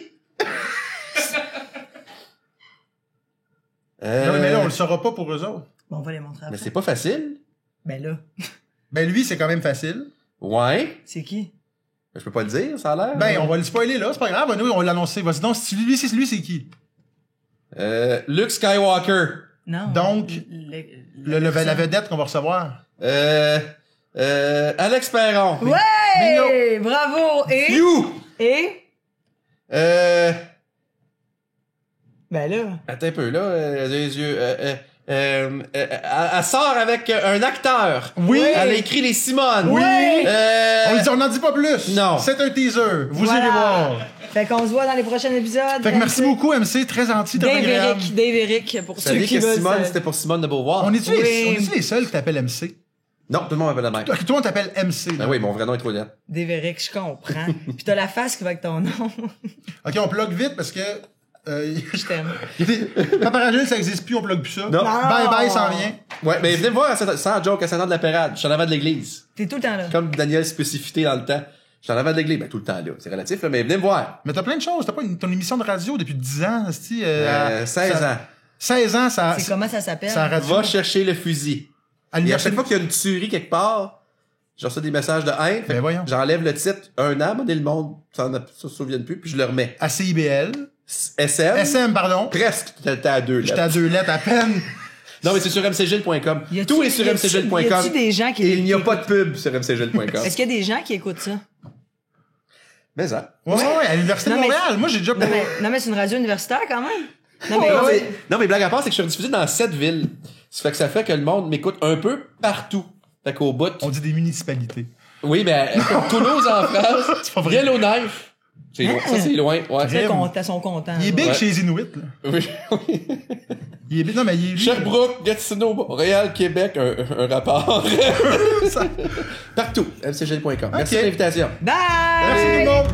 Non, mais là, on le saura pas pour eux autres. Bon, on va les montrer Mais après. c'est pas facile. Ben là, Ben lui, c'est quand même facile. Ouais. c'est qui? Je peux pas le dire, ça a l'air. Ben, on va le spoiler là, c'est pas grave, nous, on va l'annoncer. Vas-y donc, si lui, c'est qui? Luke Skywalker. Non. Donc, la vedette qu'on va recevoir. Alex Perron. Ouais! Bravo! You! Et? Ben Ben là. Attends un peu, là. Les yeux. Elle sort avec un acteur. Oui! Elle a écrit les Simone. Oui! On n'en dit pas plus. Non. C'est un teaser. Vous Voilà. irez voir. Fait qu'on se voit dans les prochains épisodes. Fait que merci MC. beaucoup, MC. Très gentil, très agréable. Dave Eric, pour Vous ceux saviez qui que veulent. Simone, c'était pour Simone de Beauvoir? On est-tu Oui. les seuls qui t'appellent MC? Non, tout le monde m'appelle la même. Toi, on t'appelle MC. là. Ben oui, mon vrai nom est trop bien. Dave Eric, je comprends. Puis t'as la face qui va avec ton nom. OK, on plug vite parce que... Je t'aime. Paparagile, ça existe plus, on plug plus ça. Non. Bye bye, s'en vient. Ouais, mais venez me voir sans joke à Saint-Anne-de-la-Pérade. Je suis en avant de l'église. T'es tout le temps là. Comme Daniel spécificité dans le temps. Je suis en avant de l'église. Ben, tout le temps, là. C'est relatif, là, mais venez me voir. Mais t'as plein de choses. T'as pas ton émission de radio depuis 10 ans, esti, 16 ans. 16 ans, ça... C'est comment ça s'appelle? Ça radio. Va chercher le fusil. À Et à l'université- chaque fois qu'il y a une tuerie quelque part, je reçois des messages de haine. Fait Ben que voyons. j'enlève le titre un an, mais le monde se souvienne plus, puis je le remets. À CIBL. SM. SM, pardon. Presque, t'es à 2 J'étais à 2 lettres à peine. Non, mais c'est sur mcgil.com. Y a-tu- Tout est sur y a-tu- mcgil.com. y a-tu des gens qui- Et il n'y a qui pas de pub sur mcgil.com. Est-ce qu'il y a des gens qui écoutent ça? Mais ça. Ouais, à l'Université de Non, mais- Montréal. Moi, j'ai déjà... Non, mais c'est une radio universitaire quand même. Non, mais, Non, mais blague à part, c'est que je suis diffusé dans 7 villes. Ça fait que le monde m'écoute un peu partout. Fait qu'au bout. On dit des municipalités. Oui, mais comme Toulouse en France, pas vrai. Yellowknife. C'est loin. Ça, c'est loin. Ouais. Ils sont contents. Il est big Ouais. chez les Inuits, là. Oui. Il est big... Non, mais il est... lui- Sherbrooke, Gatineau, Montréal, Québec, un rapport. Ça- Partout. mcgil.com. Ok. Merci de l'invitation. Bye! Merci tout le monde.